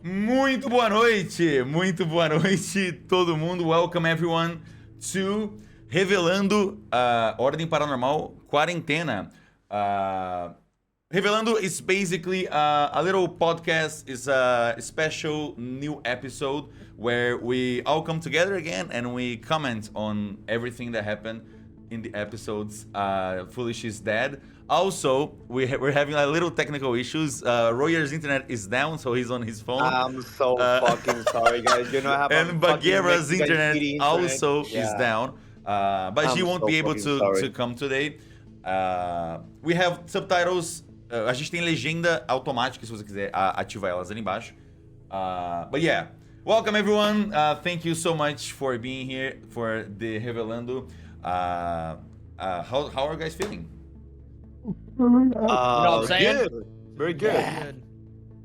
Muito boa noite, todo mundo. Welcome everyone to Revelando, Ordem Paranormal, Quarentena. Revelando is basically a little podcast, is a special new episode where we all come together again and we comment on everything that happened in the episodes. Foolish is dead. Also, we're having a little technical issues. Royer's internet is down, so he's on his phone. I'm so fucking sorry, guys. You know, I have And Bagheera's internet also is Yeah. down, but she I'm won't so be able fucking to sorry. come today. We have subtitles. A gente tem legenda automática, se você quiser ativar elas ali embaixo. But yeah, welcome everyone. Thank you so much for being here for the Revelando. How are you guys feeling? You know what I'm saying? Good. Very good. Good.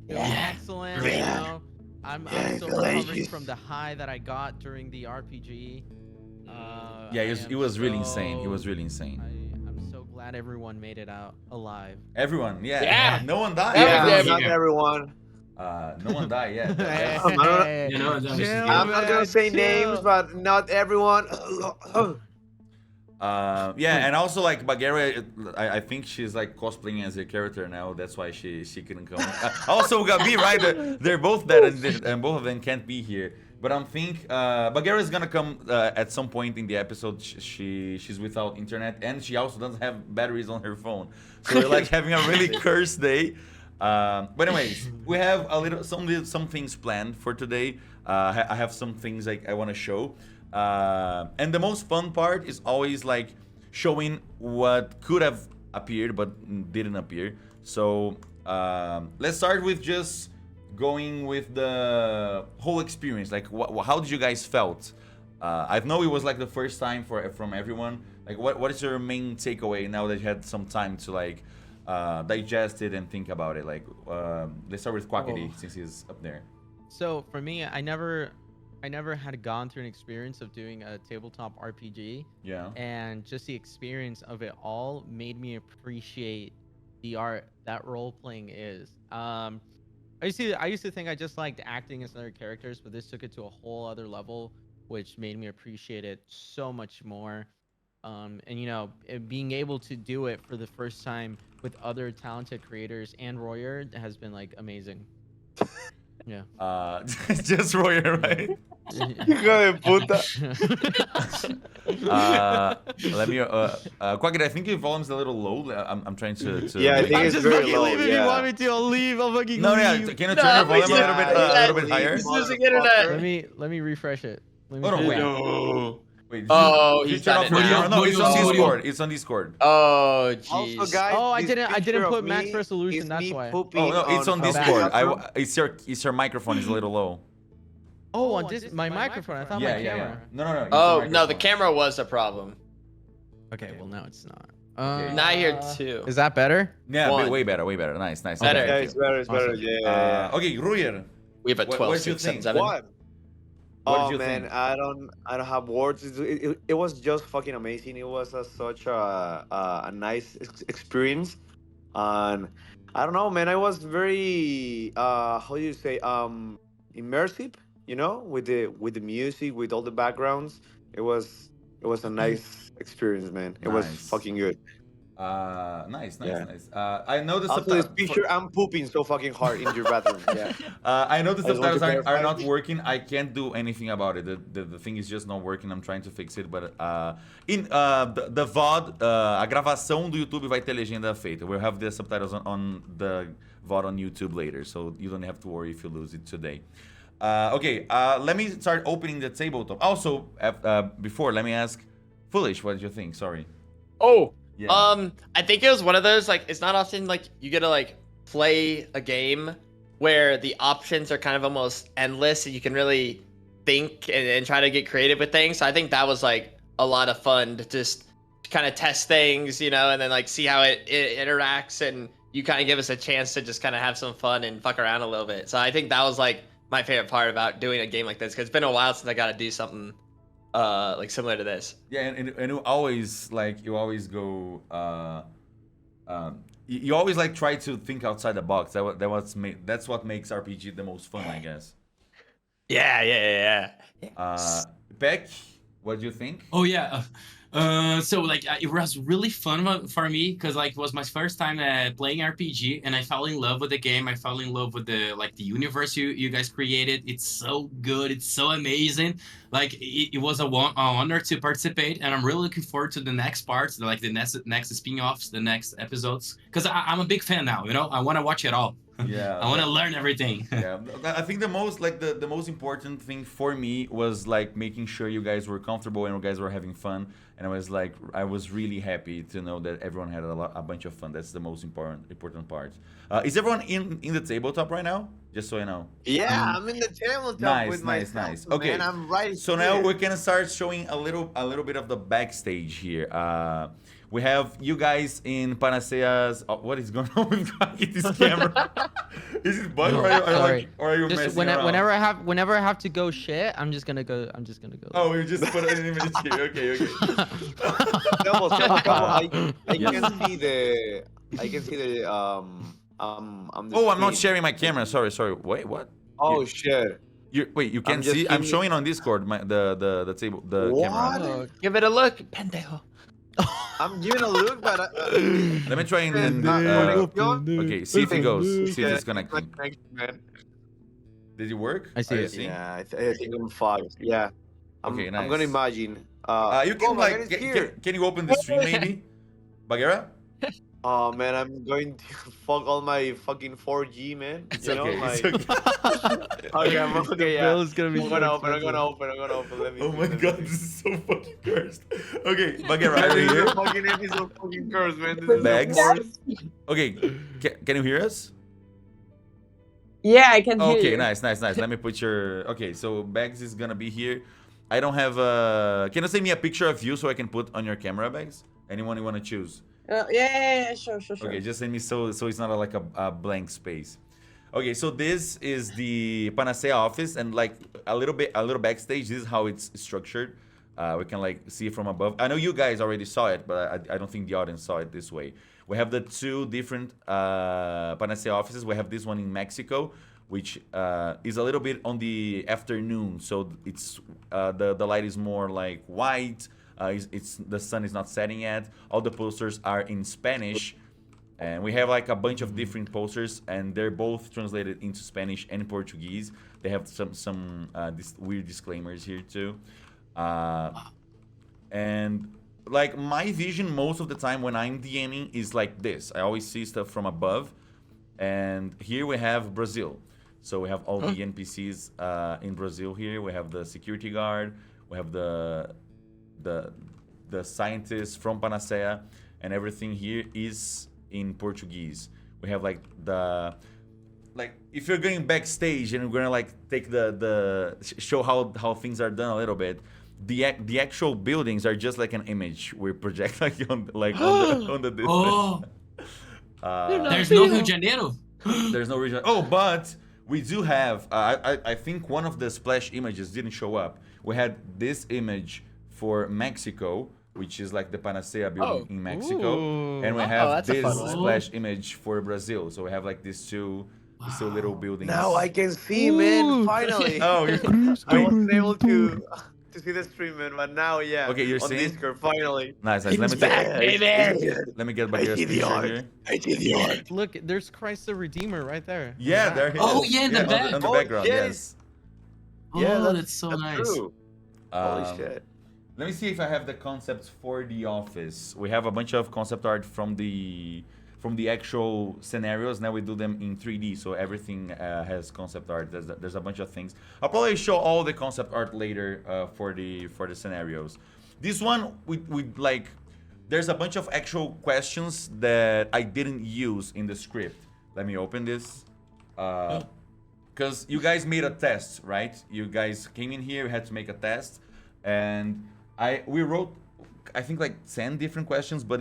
Feeling excellent. You know, I'm still recovering from the high that I got during the RPG. Yeah, it was really insane. It was really insane. I'm so glad everyone made it out alive. Everyone, yeah. Yeah. No one died. Yeah, Yeah. not everyone. No one died yet. You know, Chill, I'm not gonna man, say chill. names, but not everyone. Yeah, and also like Bagheera, I think she's like cosplaying as a character now. That's why she couldn't come. Also Gabi, right? They're both dead, and both of them can't be here. But I think Bagheera is gonna come at some point in the episode. She's without internet, and she also doesn't have batteries on her phone. So we're like having a really cursed day. But anyways, we have some things planned for today. I have some things like I want to show. And the most fun part is always like showing what could have appeared but didn't appear. So let's start with just going with the whole experience. Like, how did you guys felt? I know it was like the first time from everyone. Like, what is your main takeaway now that you had some time to like digest it and think about it? Like, let's start with Quackity since he's up there. So for me, I never had gone through an experience of doing a tabletop RPG. Yeah. And just the experience of it all made me appreciate the art that role playing is. I used to think I just liked acting as other characters, but this took it to a whole other level, which made me appreciate it so much more. And you know, being able to do it for the first time with other talented creators and Royer has been like amazing. Yeah. Just Royer, right? Hijo de puta. Let me. Quackity, I think your volume's a little low. I'm trying to. Yeah, I think I'm it's just very fucking low, leave if yeah. you want me to. I'll leave. I'll fucking No, leave. yeah. Can you turn your volume a little bit higher? He's losing internet. Let me refresh it. Let me Oh no, wait. No. Wait. Oh, did you he's turn done off it your now. camera? No, it's on Audio. Discord. It's on Discord. Oh, Also, jeez. guys, Oh, I this didn't picture put of max me resolution, is that's me why. pooping Oh no, it's on a Discord. bathroom. It's your microphone is a little low. Oh, on this my microphone. I thought Yeah, my yeah, camera. yeah. No. It's Oh, your no, the microphone. camera was a problem. Okay, well now it's not. Okay. Not here too. Is that better? Yeah, One. way better. Nice. Better. Okay, Yeah, thank it's you. better. It's better. Awesome. Yeah. Okay, Ruyer. We have a What 12, did you 6, 7, think? 7. What? What did Oh you man, think? I don't have words. It was just fucking amazing. It was such a nice experience, and I don't know, man. I was very how do you say immersive. You know, with the music, with all the backgrounds. It was a nice experience, man. It was Nice. fucking good. Nice. Yeah. I know the Also, this subtitles. picture, I'm pooping so fucking hard in your bathroom. Yeah. I know the I just want subtitles to are clarify. not working. I can't do anything about it. The thing is just not working. I'm trying to fix it, but the VOD, a gravação do YouTube vai ter legenda feita. We'll have the subtitles on the VOD on YouTube later, so you don't have to worry if you lose it today. Okay, let me start opening the tabletop. Also, before, let me ask Foolish, what did you think? Sorry. Oh, Yeah. I think it was one of those, like, it's not often, like, you get to, like, play a game where the options are kind of almost endless and you can really think and try to get creative with things. So I think that was, like, a lot of fun to just kind of test things, you know, and then, like, see how it interacts, and you kind of give us a chance to just kind of have some fun and fuck around a little bit. So I think that was, like, my favorite part about doing a game like this, because it's been a while since I got to do something like similar to this. Yeah, and you always go you always like try to think outside the box. That's what makes RPG the most fun, I guess. Yeah. Peck, what do you think? Oh yeah. So like it was really fun for me because like it was my first time playing RPG, and I fell in love with the game. I fell in love with the universe you guys created. It's so good. It's so amazing. Like it was a honor to participate, and I'm really looking forward to the next parts, like the next spin-offs, the next episodes. Because I'm a big fan now. You know, I want to watch it all. Yeah, I want to learn everything. Yeah, I think the most important thing for me was like making sure you guys were comfortable and you guys were having fun, and I was really happy to know that everyone had a bunch of fun. That's the most important part. Is everyone in the tabletop right now? Just so you know. Yeah, I'm in the tabletop Nice, with nice, myself, nice. Okay, man. I'm right so here. now we can start showing a little bit of the backstage here. We have you guys in Panacea's. Oh, what is going on with this camera? Is it bugged or are you Just messing around? whenever I have to go shit, I'm just gonna go. Oh, you just put an image here. Okay. Double, I Yes. can see the. I can see the. The Oh, I'm not screen. sharing my camera. Sorry. Wait, what? Oh shit! Wait, you can't just see? I'm giving- showing on Discord the table, the What? camera. Give it a look, pendejo. I'm giving a look, but Let me try and okay, see if it goes. See if it's connecting. Man. Did it work? I see Are you it. seeing? Yeah, I think I'm fogged. Yeah. Okay, I'm gonna nice. imagine. You can oh, my God, like, it's here. can you open the stream maybe? Bagheera? Oh man, I'm going to fuck all my fucking 4G, man. It's you know, okay. like. It's okay. Okay, yeah. Bill's gonna be I'm so gonna open. expensive. Let me. Oh see, my let me god, see. this is so fucking cursed. Okay, Bagheera, are This you is here? a fucking episode, fucking curse, man. This is Bags? the worst. Okay, can you hear us? Yeah, I can hear Okay, you. nice. Let me put your. Okay, so Bags is gonna be here. I don't have a. Can you send me a picture of you so I can put on your camera, Bags? Anyone you wanna choose? Yeah, sure. Okay, just send me so it's not like a blank space. Okay, so this is the Panacea office, and like a little backstage. This is how it's structured. We can like see it from above. I know you guys already saw it, but I don't think the audience saw it this way. We have the two different Panacea offices. We have this one in Mexico, which is a little bit on the afternoon, so it's the light is more like white. It's the sun is not setting yet. All the posters are in Spanish, and we have like a bunch of different posters, and they're both translated into Spanish and Portuguese. They have some weird disclaimers here too, and like my vision most of the time when I'm DMing is like this. I always see stuff from above, and here we have Brazil. So we have all the NPCs in Brazil here. We have the security guard. We have the scientists from Panacea, and everything here is in Portuguese. We have like if you're going backstage and we're gonna like take show how things are done a little bit. The actual buildings are just like an image we project on the distance. Oh, there's no Rio de Janeiro. There's no region. Oh, but we do have. I think one of the splash images didn't show up. We had this image for Mexico, which is like the Panacea building in Mexico, Ooh. and we Oh, have that's a this fun one. splash image for Brazil. So we have like these two little buildings. Now I can see, man. Finally. Oh, I wasn't able to see the stream, man, but now, yeah. Okay, you're on seeing? Discord, finally. nice. Let me let me get Bagheera's see the picture art. here. I see the art. Look, there's Christ the Redeemer right there. Yeah, there he is. Oh, yeah, in the back. on the Oh, background. yeah. Yes. Oh, that's so nice. True. Holy Um, shit. Let me see if I have the concepts for the office. We have a bunch of concept art from the actual scenarios. Now we do them in 3D, so everything has concept art. There's a bunch of things. I'll probably show all the concept art later for the scenarios. This one we like. There's a bunch of actual questions that I didn't use in the script. Let me open this. Because you guys made a test, right? You guys came in here, we had to make a test, and we wrote, I think like 10 different questions, but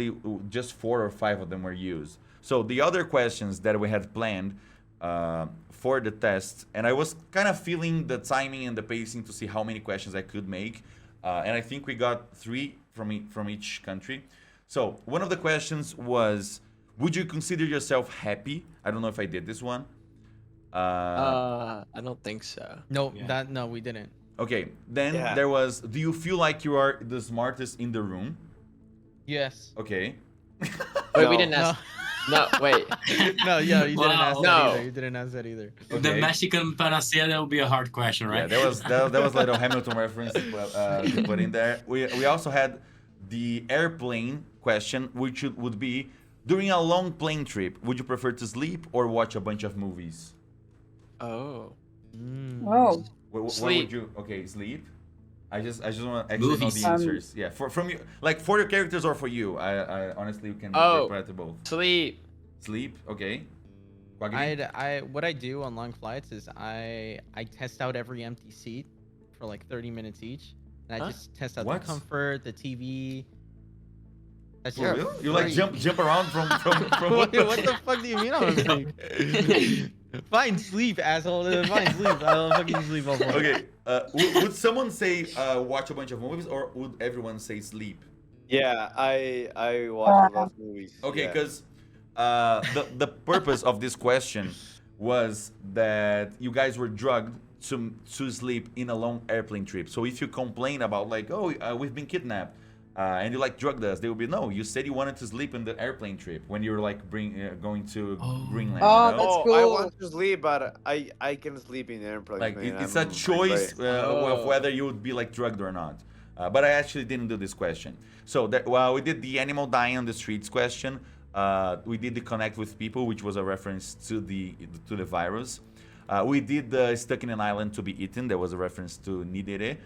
just 4 or 5 of them were used. So the other questions that we had planned for the test, and I was kind of feeling the timing and the pacing to see how many questions I could make, and I think we got 3 from each country. So one of the questions was, Would you consider yourself happy? I don't know if I did this one. I don't think so. No, Yeah. no, we didn't. Okay, then Yeah. there was, do you feel like you are the smartest in the room? Yes. Okay. Wait, we No. didn't ask. No, wait. No, yeah, you didn't ask Wow. that No. either. You didn't ask that either. The Okay. Mexican panacea, that would be a hard question, Yeah, right? that was a little Hamilton reference to put in there. We also had the airplane question, which would be, during a long plane trip, would you prefer to sleep or watch a bunch of movies? Oh. Mm. Oh. What would Sleep. you? Okay, sleep. I just want to actually know Movies. the answers. Yeah, from you, like for your characters or for you. I honestly can Oh. reply to both. Sleep. Sleep. Okay. Quaggy? What I do on long flights is I test out every empty seat for like 30 minutes each, and I Huh? just test out What? the comfort, the TV. That's For just real? You like free. jump around from what the fuck do you mean I'm asleep? Fine, sleep, asshole. Fine, sleep. I'll fucking sleep all morning. Okay. Would someone say watch a bunch of movies, or would everyone say sleep? Yeah, I watch those movies. Okay, yeah. because the purpose of this question was that you guys were drugged to sleep in a long airplane trip. So if you complain about like, oh, we've been kidnapped, and you like drugged us, they would be, no, you said you wanted to sleep in the airplane trip when you were like going to Greenland. Oh, you know? that's I cool. want to sleep, but I can sleep in airplanes. Like man. it's I'm a choice very- of Oh. whether you would be like drugged or not. But I actually didn't do this question. So well, we did the animal dying on the streets question. We did the connect with people, which was a reference to the virus. We did the stuck in an island to be eaten. There was a reference to Nidere.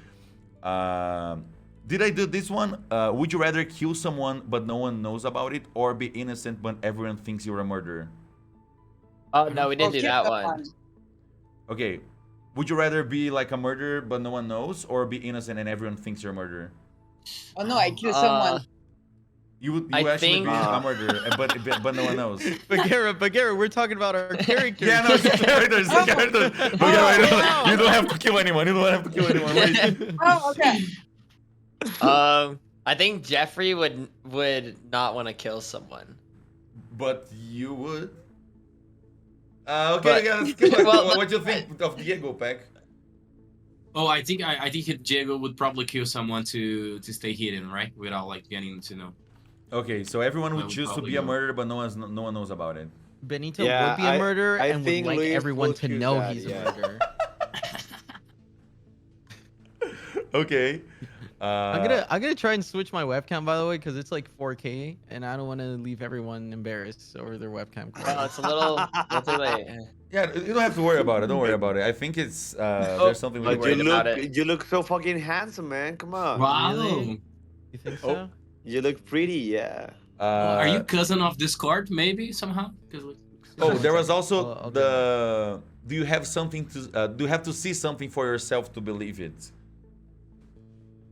Did I do this one? Would you rather kill someone but no one knows about it, or be innocent but everyone thinks you're a murderer? Oh no, we didn't do keep that one. Okay. Would you rather be like a murderer but no one knows, or be innocent and everyone thinks you're a murderer? Oh no, I killed someone. You would I actually think- be a murderer, but no one knows. But Garrett, we're talking about our characters. Yeah, no, it's the characters. The characters. But you don't have to kill anyone. You don't have to kill anyone. Wait. Oh, okay. I think Jeffrey would not want to kill someone. But you would. Okay, But- yeah, let's skip it. Well, What do you think of Diego, Peck? Oh, I think Diego would probably kill someone to stay hidden, right? Without like getting to know. Okay, so everyone I would would choose to probably be a go. murderer, but no one knows about it. Benito Yeah, would be a murderer I and would think like Luis everyone would to choose know that, he's yeah. a murderer. Okay. I'm gonna try and switch my webcam, by the way, because it's like 4K, and I don't want to leave everyone embarrassed over their webcam. Oh, quality. it's a little late. Yeah, you don't have to worry about it. Don't worry about it. I think it's there's something we But worried you about. about it. look so fucking handsome, man. Come on. Wow. Really? You think so? Oh. You look pretty, yeah. Are you cousin of Discord maybe somehow? 'Cause, like, Oh, there was also I'll the. Do you have something to? Do you have to see something for yourself to believe it?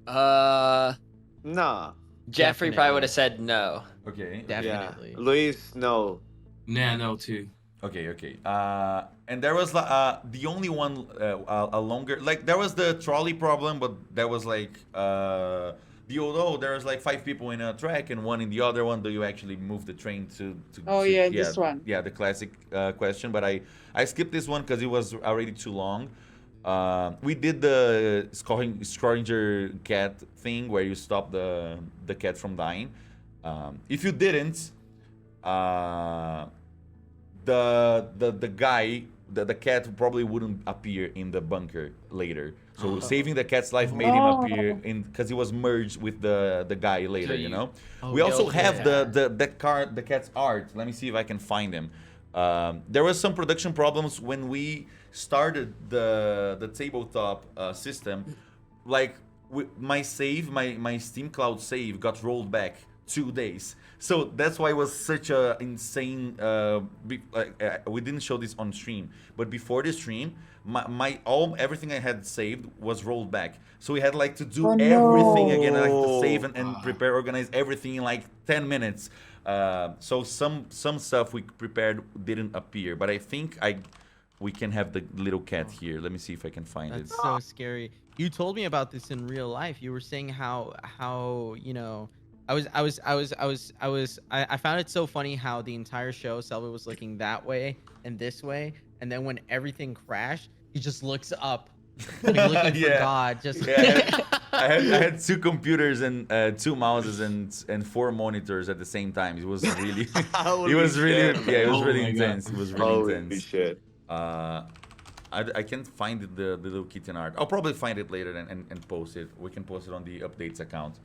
Nah. Jeffrey probably would have said no. Okay. Definitely. Yeah. Luis, no. Nah, no too. Okay. And there was the only one a longer, like there was the trolley problem, but that was like there was like 5 people in a track and one in the other one. Do you actually move the train to Oh, yeah, this one. Yeah, the classic question. But I skipped this one because it was already too long. We did the Scrodinger cat thing where you stop the cat from dying. If you didn't, the guy, the cat probably wouldn't appear in the bunker later. So saving the cat's life made him appear because he was merged with the guy later. You know. Oh, We also okay. have the cat's art. Let me see if I can find him. There was some production problems when we started the tabletop system. Like my Steam Cloud save got rolled back 2 days. So that's why it was such a insane. We didn't show this on stream, but before the stream, everything I had saved was rolled back. So we had like to do everything again, like to save and prepare, organize everything in like 10 minutes. So some stuff we prepared didn't appear, but I think we can have the little cat here. Let me see if I can find That's it. so scary. You told me about this in real life. You were saying how I found it so funny how the entire show Selva was looking that way and this way, and then when everything crashed, he just looks up, like looking for God. Just I had two computers and 2 mouses and 4 monitors at the same time. It was really, it was really, shit, yeah, it was Oh really my God. intense. It was really Holy intense. shit. I can't find the little kitten art. I'll probably find it later and post it. We can post it on the updates account.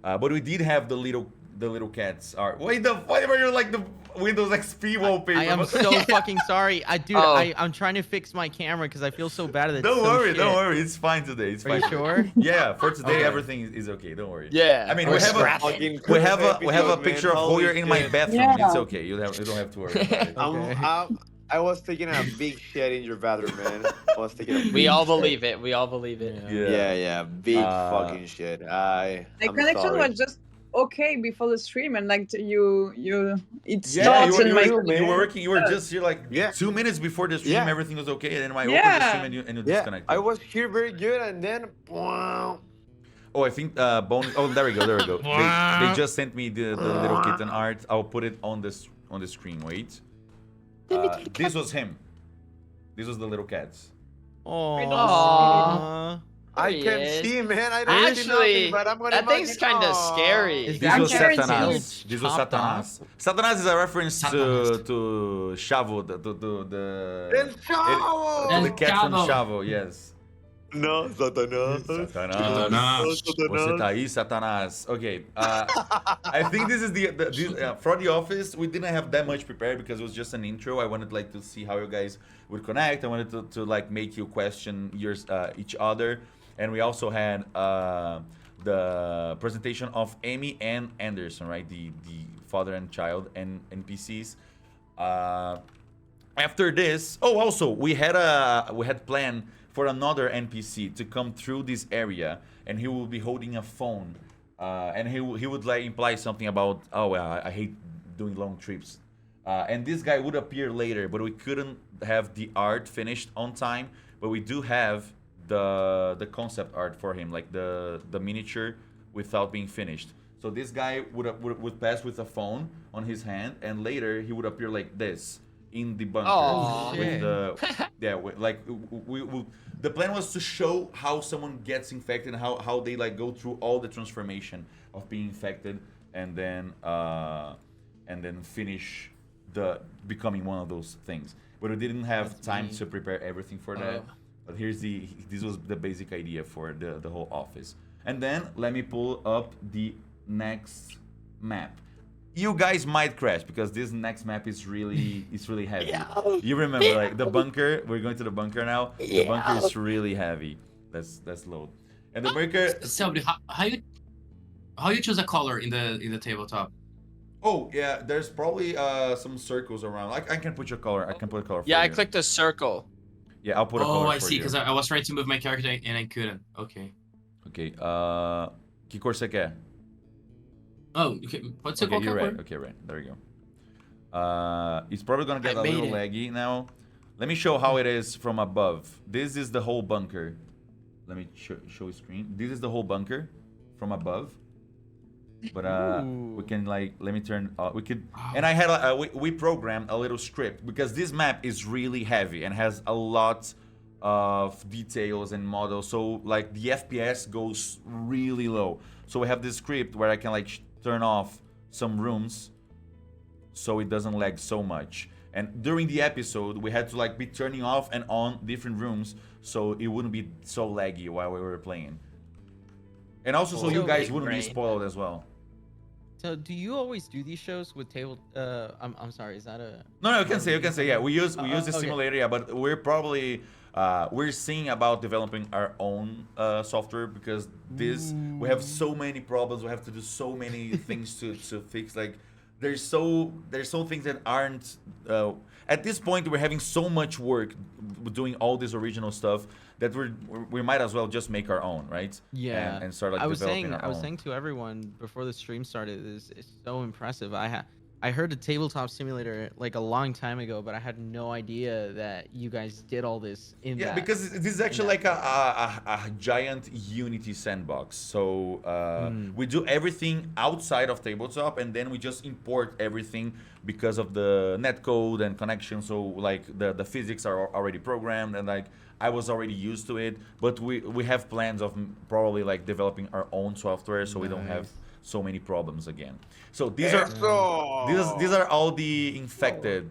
But we did have the little cats art. Why were you like the Windows XP wallpaper? I am so fucking sorry. Dude, Oh. I'm trying to fix my camera because I feel so bad at it. Don't worry. It's fine today. It's Are fine. you sure? Yeah, for today Okay. everything is okay. Don't worry. Yeah. I mean, we're we have a scrapping. we have a Episode, picture man. of Holy Hoyer in my shit. bathroom. Yeah. It's okay. You don't have to worry about it. Okay. I was taking a big shit in your bathroom, man. I was taking a We big all shit. believe it. We all believe it. Yeah, big fucking shit. The I'm connection sorry. was just okay before the stream, and like you it Yeah, starts you in were, my you were working. You were just here like Yeah. 2 minutes before the stream. Yeah. Everything was okay, and then I opened the Yeah. stream and you Yeah, disconnected. I was here very good, and then wow. Oh, I think Bone. Oh, there we go. They just sent me the little kitten art. I'll put it on the screen. Wait. This was him. This was the little cats. Aww. I There he can is. see, man. I don't see Actually, nothing, but I'm gonna. that thing's kind of scary. Is This that was Karen Satanas. Taylor This was chopped Satanas. Satanas is a reference Satanas. to Chavo, El the Chavo! cat from Chavo. Chavo. Yes. No, Satanás. Satanás. Não. Você tá aí, Satanás. Okay. I think this is for the office. We didn't have that much prepared because it was just an intro. I wanted like to see how you guys would connect. I wanted to like make you question each other, and we also had the presentation of Amy and Anderson, right? The father and child and NPCs. After this, also we had planned for another NPC to come through this area, and he will be holding a phone, and he would like imply something about, oh well, I hate doing long trips, and this guy would appear later, but we couldn't have the art finished on time, but we do have the concept art for him, like the miniature without being finished. So this guy would pass with a phone on his hand, and later he would appear like this in the bunker Aw. with the the plan was to show how someone gets infected, how they like go through all the transformation of being infected, and then finish the becoming one of those things. But we didn't have That's time neat. to prepare everything for that. Oh. But this was the basic idea for the whole office. And then let me pull up the next map. You guys might crash because this next map is really heavy. You remember like the bunker? We're going to the bunker now. The bunker is really heavy. Let's load. And the bunker. Selby, how you choose a color in the tabletop? Oh yeah, there's probably some circles around. I can put your color. I can put a color. Yeah, for I you. clicked the circle. Yeah, I'll put a color. Oh, I for see. you. Because I was trying to move my character and I couldn't. Okay. Okay. Que cor você quer? Oh, okay. Pode ser Okay, qualquer you're cor. right. Okay, right. There you go. It's probably gonna get I a little made it. laggy now. Let me show how it is from above. This is the whole bunker. Let me show screen. This is the whole bunker from above. But we can like let me turn. We could, and I had we programmed a little script because this map is really heavy and has a lot of details and models. So like the FPS goes really low. So we have this script where I can like turn off some rooms so it doesn't lag so much. And during the episode, we had to like be turning off and on different rooms so it wouldn't be so laggy while we were playing. And also so you So guys big wouldn't be brain. spoiled as well. So do you always do these shows with table? I'm sorry. Is that a? No, you can say. Yeah, we use the okay. simulator, yeah, but we're probably we're seeing about developing our own software because we have so many problems. We have to do so many things to fix. Like there's so things that aren't at this point. We're having so much work doing all this original stuff that we might as well just make our own, right? Yeah. And start like I was developing saying our I was own. saying to everyone before the stream started, it's so impressive. I I heard a tabletop simulator like a long time ago, but I had no idea that you guys did all this in Yeah, that. because this is actually like a giant Unity sandbox. So we do everything outside of tabletop, and then we just import everything because of the netcode and connection. So like the physics are already programmed, and like I was already used to it. But we have plans of probably like developing our own software, so we don't have so many problems again. So these are these are all the infected.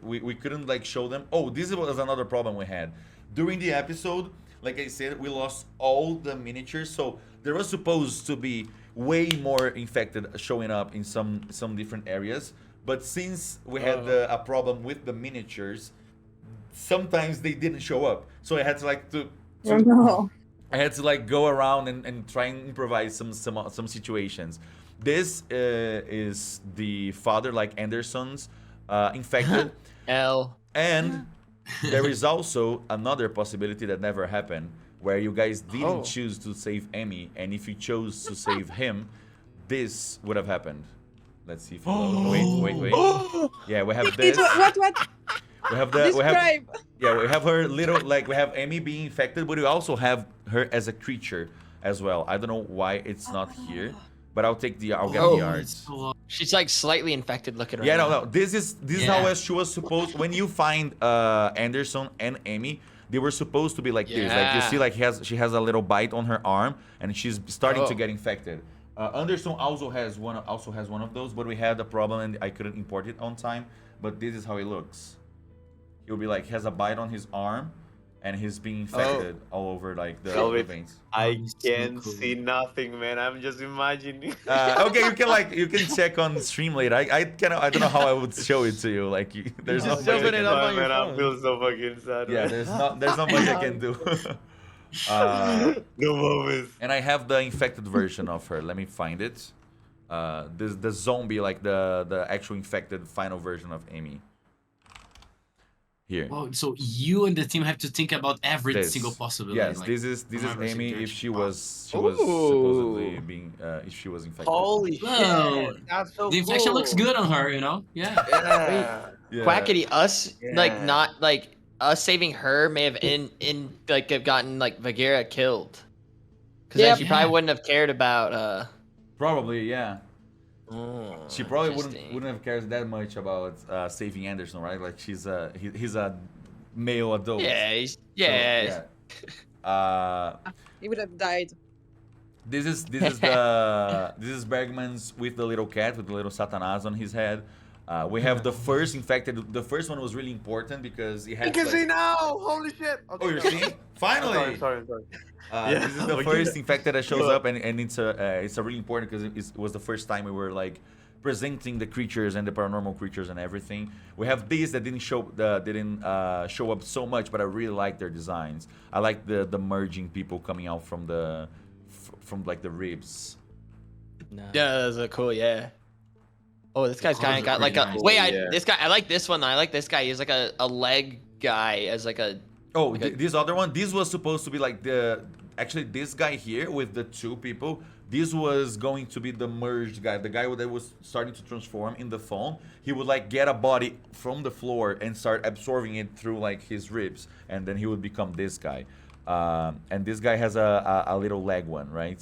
We couldn't like show them. Oh, this was another problem we had during the episode. Like I said, we lost all the miniatures. So there was supposed to be way more infected showing up in some different areas. But since we had a problem with the miniatures, sometimes they didn't show up. So I had to like Oh no. I had to like go around and try and improvise some situations. This is the father, like Anderson's, infected, L. and there is also another possibility that never happened, where you guys didn't choose to save Emmy, and if you chose to save him, this would have happened. Let's see if wait. Yeah, we have this. What? We have the Describe. we have her little like we have Amy being infected, but we also have her as a creature as well. I don't know why it's not here, but I'll get the arts. She's like slightly infected looking right Yeah, now. no. This is how she was supposed. When you find Anderson and Amy, they were supposed to be like this. Like you see, like she has a little bite on her arm, and she's starting to get infected. Anderson also has one of those, but we had a problem and I couldn't import it on time. But this is how he looks. He'll be like has a bite on his arm, and he's being infected all over like the veins. I can't see nothing, man. I'm just imagining. Okay, you can check on stream later. I don't know how I would show it to you. Like there's not just much I open can it do. up on your Man, I phone. feel so fucking sad. Yeah, man. there's not much I can do. No moments. And I have the infected version of her. Let me find it. The zombie, like the actual infected final version of Amy. Here. Wow, so you and the team have to think about every This. single possibility. Yes, like, this is every Amy single if she direction. was supposedly being if she was infected. Holy Whoa. shit. That's so The infection cool. looks good on her, you know? Yeah. Yeah. Yeah. Quackity, us like Yeah. not like us saving her may have like have gotten like Bagheera killed. Because then Yep. she probably wouldn't have cared about Probably, yeah. She probably interesting. wouldn't have cared that much about saving Anderson, right? Like he's a male adult. Yeah, So, yeah. He would have died. This is Bergman's with the little cat with the little Satanas on his head. We have the first infected. The first one was really important because he I had. can like- see now. Holy shit. Okay, Oh, you're no. seeing? Finally. I'm sorry. Yeah, This is the okay. first infected that shows up, and it's a really important because it was the first time we were like presenting the creatures and the paranormal creatures and everything. We have these that didn't show up so much, but I really like their designs. I like the merging people coming out from like the ribs. No. Yeah, those are cool. Yeah. Oh, this guy's kind colors of are got like a pretty nice. wait. Yeah. This guy, I like this one. I like this guy. He's like a leg guy as like a. Oh, Okay. this other one. This was supposed to be like actually this guy here with the two people. This was going to be the merged guy, the guy that was starting to transform in the phone. He would like get a body from the floor and start absorbing it through like his ribs, and then he would become this guy. And this guy has a little leg one, right?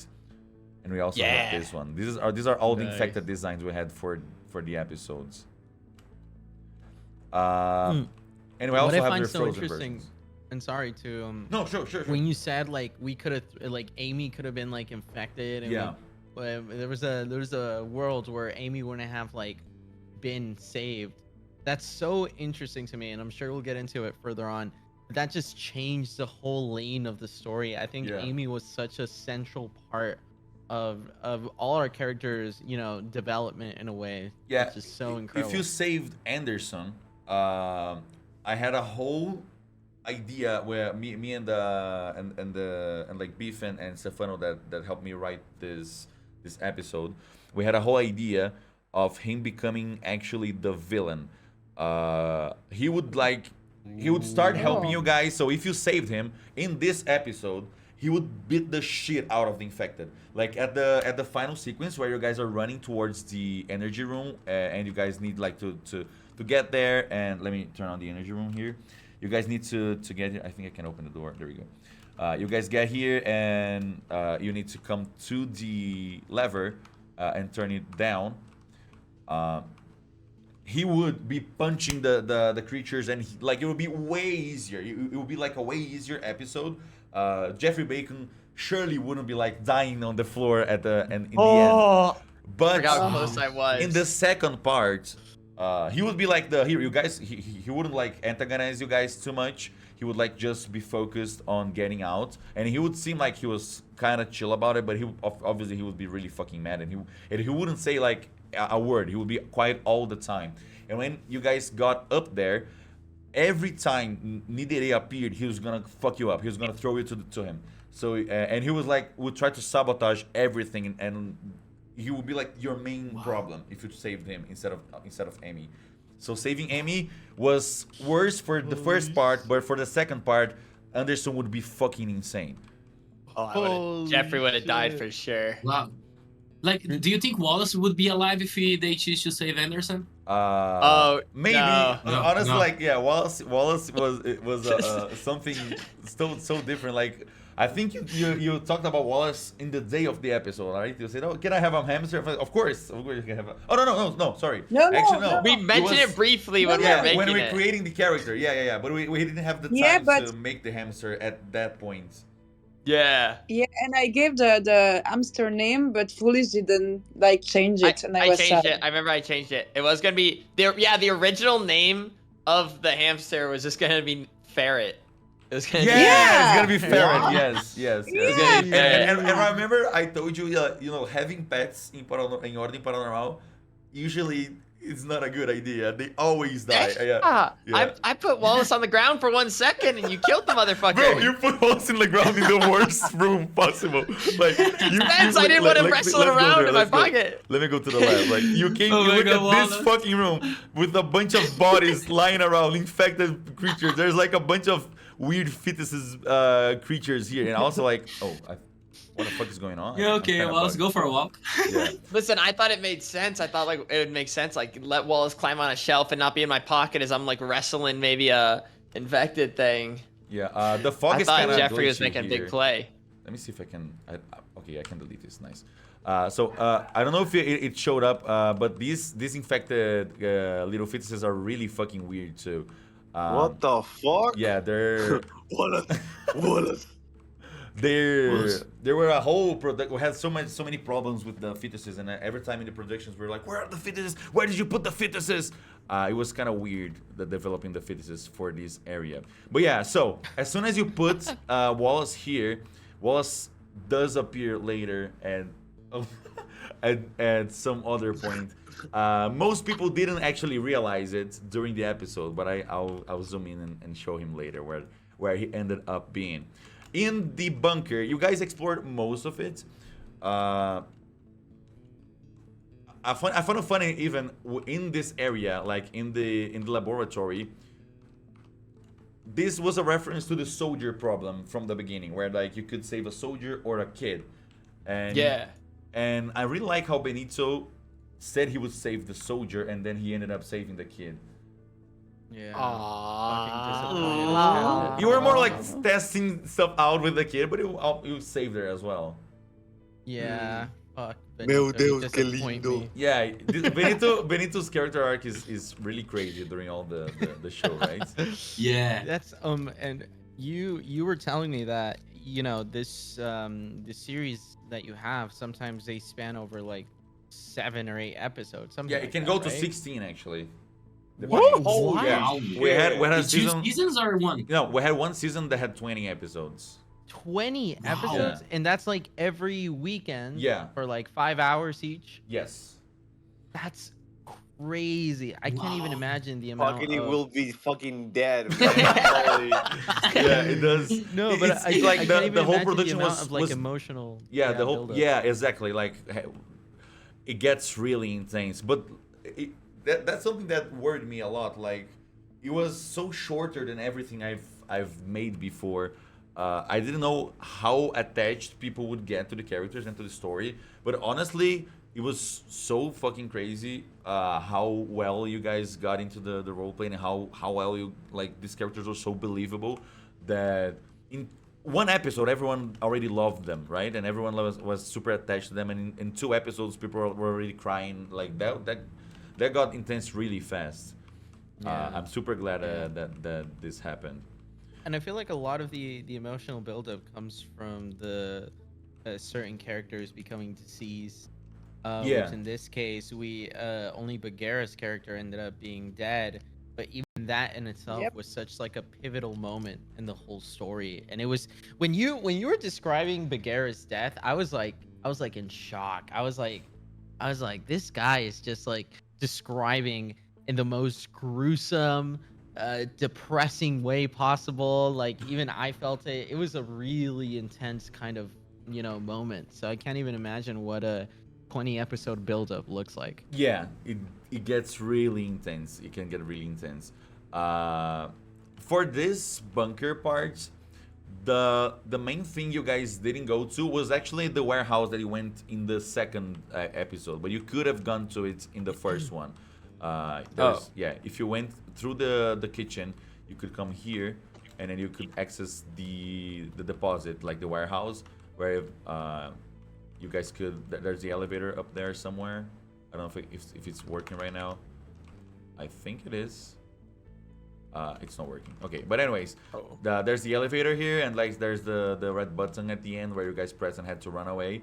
And we also have Yeah. this one. These are all the Nice. infected designs we had for the episodes. And we What also I have find their so frozen interesting, versions. and sorry to No, sure. when you said like we could have like Amy could have been like infected and Yeah. there was a world where Amy wouldn't have like been saved. That's so interesting to me, and I'm sure we'll get into it further on. But that just changed the whole lane of the story. I think Yeah. Amy was such a central part of all our characters, development in a way. Yeah, It's just so incredible. If you saved Anderson, I had a whole idea where me and like Beef and Stefano that helped me write this episode. We had a whole idea of him becoming actually the villain. He would start helping you guys. So if you saved him in this episode, he would beat the shit out of the infected. Like at the final sequence where you guys are running towards the energy room, and you guys need like to get there. And let me turn on the energy room here. You guys need to get here. I think I can open the door. There we go. You guys get here, and you need to come to the lever and turn it down. He would be punching the creatures, and like it would be way easier. It would be like a way easier episode. Jeffrey Bacon surely wouldn't be like dying on the floor at the and in the end. But Forgot how close I was. in the second part, he would be like the hero. You guys, he wouldn't like antagonize you guys too much. He would like just be focused on getting out, and he would seem like he was kind of chill about it. But obviously he would be really fucking mad, and he wouldn't say like a word. He would be quiet all the time. And when you guys got up there, every time Nidere appeared, he was gonna fuck you up. He was gonna throw you to him. So and he was like would try to sabotage everything, and he would be like your main problem if you saved him instead of Amy. So saving Amy was worse for the first part, but for the second part, Anderson would be fucking insane. Jeffrey would have died for sure. Wow. Like, do you think Wallace would be alive if they choose to save Anderson? Maybe. no. Honestly, No. like yeah, Wallace was something so different. Like I think you talked about Wallace in the day of the episode, right? You said, "Oh, can I have a hamster?" Of course you can have. Oh no, sorry. No, Actually, no. We mentioned it briefly when we were making when we were it. creating the character. Yeah. But we didn't have the time Yeah, but- to make the hamster at that point. Yeah. Yeah, and I gave the hamster name, but Foolish didn't like change it, and I was changed sad. it. I remember I changed it. It was gonna be the original name of the hamster was just gonna be Ferret. It was gonna Yeah, it's Yeah. gonna be ferret. Wow. Yes. gonna be And, ferret. and I remember I told you, having pets in Ordem Paranormal, usually it's not a good idea. They always die. Yeah. I put Wallace on the ground for 1 second and you killed the motherfucker. Bro, you put Wallace in the ground in the worst room possible. Like Defense, I didn't want to wrestle it around in my pocket. Let me go to the lab. Like you came, Oh you my look God, at this Wallace. fucking room with a bunch of bodies lying around, infected creatures. There's like a bunch of weird fetuses creatures here, and also like, what the fuck is going on? Yeah, I'm okay, kinda well, let's bugged. go for a walk. Yeah. Listen, I thought it made sense. I thought like it would make sense, like let Wallace climb on a shelf and not be in my pocket as I'm like wrestling maybe a infected thing. Yeah. The fog I is thought kind of Jeffrey was making a big play. Let me see if I can. Okay, I can delete this. Nice. So I don't know if it showed up, but these infected little fetuses are really fucking weird too. What the fuck? Yeah, they're Wallace. there were a whole product. We had so many problems with the fetuses, and every time in the productions we were like, "Where are the fetuses? Where did you put the fetuses?" It was kind of weird developing the fetuses for this area. But yeah, so as soon as you put Wallace here, Wallace does appear later and at some other point. Most people didn't actually realize it during the episode, but I'll zoom in and show him later where he ended up being. In the bunker, you guys explored most of it. I found it funny even in this area, like in the laboratory. This was a reference to the soldier problem from the beginning, where like you could save a soldier or a kid, and and I really like how Benito said he would save the soldier, and then he ended up saving the kid. Yeah. Aww. You were more like testing stuff out with the kid, but you saved her as well. Yeah. Fuck. Meu Benito, you Deus, que disappoint lindo. me. Yeah, Benito's character arc is really crazy during all the show, right? Yeah. That's and you were telling me that this the series that you have sometimes they span over like 7 or 8 episodes. Something Yeah, like it can that, go to right? 16 actually. Oh, Yeah. wow. We had a It's 2 season. seasons or 1? No, we had one season that had 20 episodes. 20 Wow. episodes, Yeah. and that's like every weekend. Yeah. For like 5 hours each. Yes. That's crazy. I can't even Wow. imagine the amount. Fucking, he of... will be fucking dead. Holy- Yeah, it does. No, but it's, I, it's like I the can't even the whole imagine production the amount was of like was emotional. yeah, the whole buildup. yeah, exactly. Like it gets really intense, but that's something that worried me a lot. Like it was so shorter than everything I've made before. I didn't know how attached people would get to the characters and to the story, but honestly, it was so fucking crazy how well you guys got into the roleplay and how well you like these characters were so believable that in one episode everyone already loved them, right? And everyone was super attached to them, and in 2 episodes people were already crying. Like that got intense really fast. I'm super glad that this happened. And I feel like a lot of the emotional buildup comes from the certain characters becoming deceased. Yeah. Which in this case, we only Bagheera's character ended up being dead, but even that in itself Yep. was such like a pivotal moment in the whole story. And it was when you were describing Bagheera's death, I was like in shock. I was like, this guy is just like describing in the most gruesome, depressing way possible. Like even I felt it. It was a really intense kind of moment. So I can't even imagine what a 20 episode buildup looks like. Yeah, it gets really intense. It can get really intense. For this bunker part, the main thing you guys didn't go to was actually the warehouse that you went in the second episode, but you could have gone to it in the first one. Yeah, if you went through the kitchen, you could come here, and then you could access the deposit, like the warehouse, where you guys could. There's the elevator up there somewhere. I don't know if it's working right now. I think it is. It's not working. Okay, but anyways, there's the elevator here, and like there's the red button at the end where you guys press and had to run away.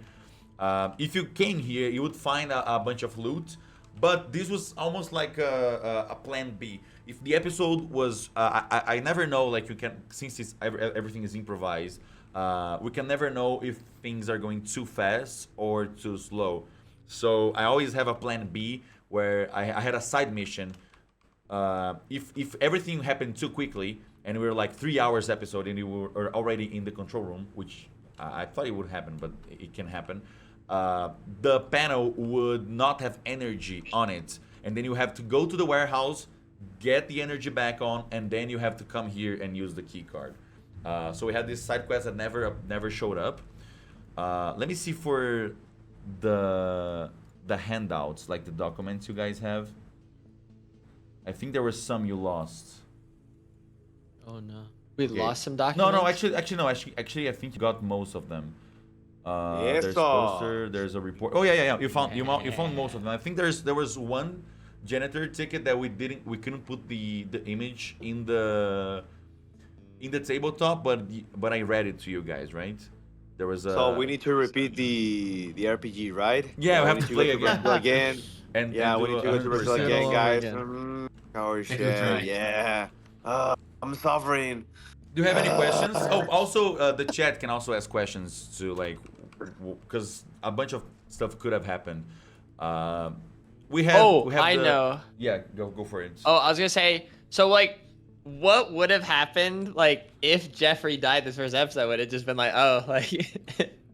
If you came here, you would find a bunch of loot, but this was almost like a plan B. If the episode was, I never know. Like you can, since everything is improvised, we can never know if things are going too fast or too slow. So I always have a plan B where I had a side mission. If everything happened too quickly and we were like 3 hours episode and you were already in the control room, which I thought it would happen, but it can happen. The panel would not have energy on it, and then you have to go to the warehouse, get the energy back on, and then you have to come here and use the key card. So we had this side quest that never showed up. Let me see for the handouts, like the documents you guys have. I think there were some you lost. Oh no. We Okay. lost some documents. No, actually, I think you got most of them. Yes, There's sir. poster. There's a report. Oh yeah. You found most of them. I think there was one janitor ticket that we couldn't put the image in the tabletop, but I read it to you guys, right? There was a. So we need to repeat the RPG, right? Yeah, we have need to play go Brazil again. and Yeah, and we do need to go to Brazil 100%. again, all guys. again. Oh Take shit! a try. Yeah. I'm suffering. Do you have any questions? Oh, also the chat can also ask questions to like, because a bunch of stuff could have happened. We have. I know. Yeah, go for it. Oh, I was gonna say, so like, what would have happened like if Jeffrey died this first episode? Would it just been like, oh, like,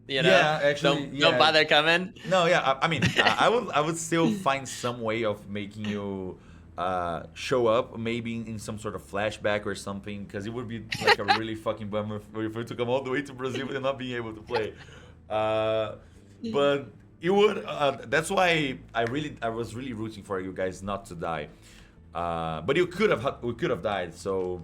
Yeah, actually, don't bother coming? No, yeah. I mean, I would still find some way of making you show up, maybe in some sort of flashback or something, because it would be like a really fucking bummer if we to come all the way to Brazil and not being able to play. But it would. That's why I was really rooting for you guys not to die. But we could have died. So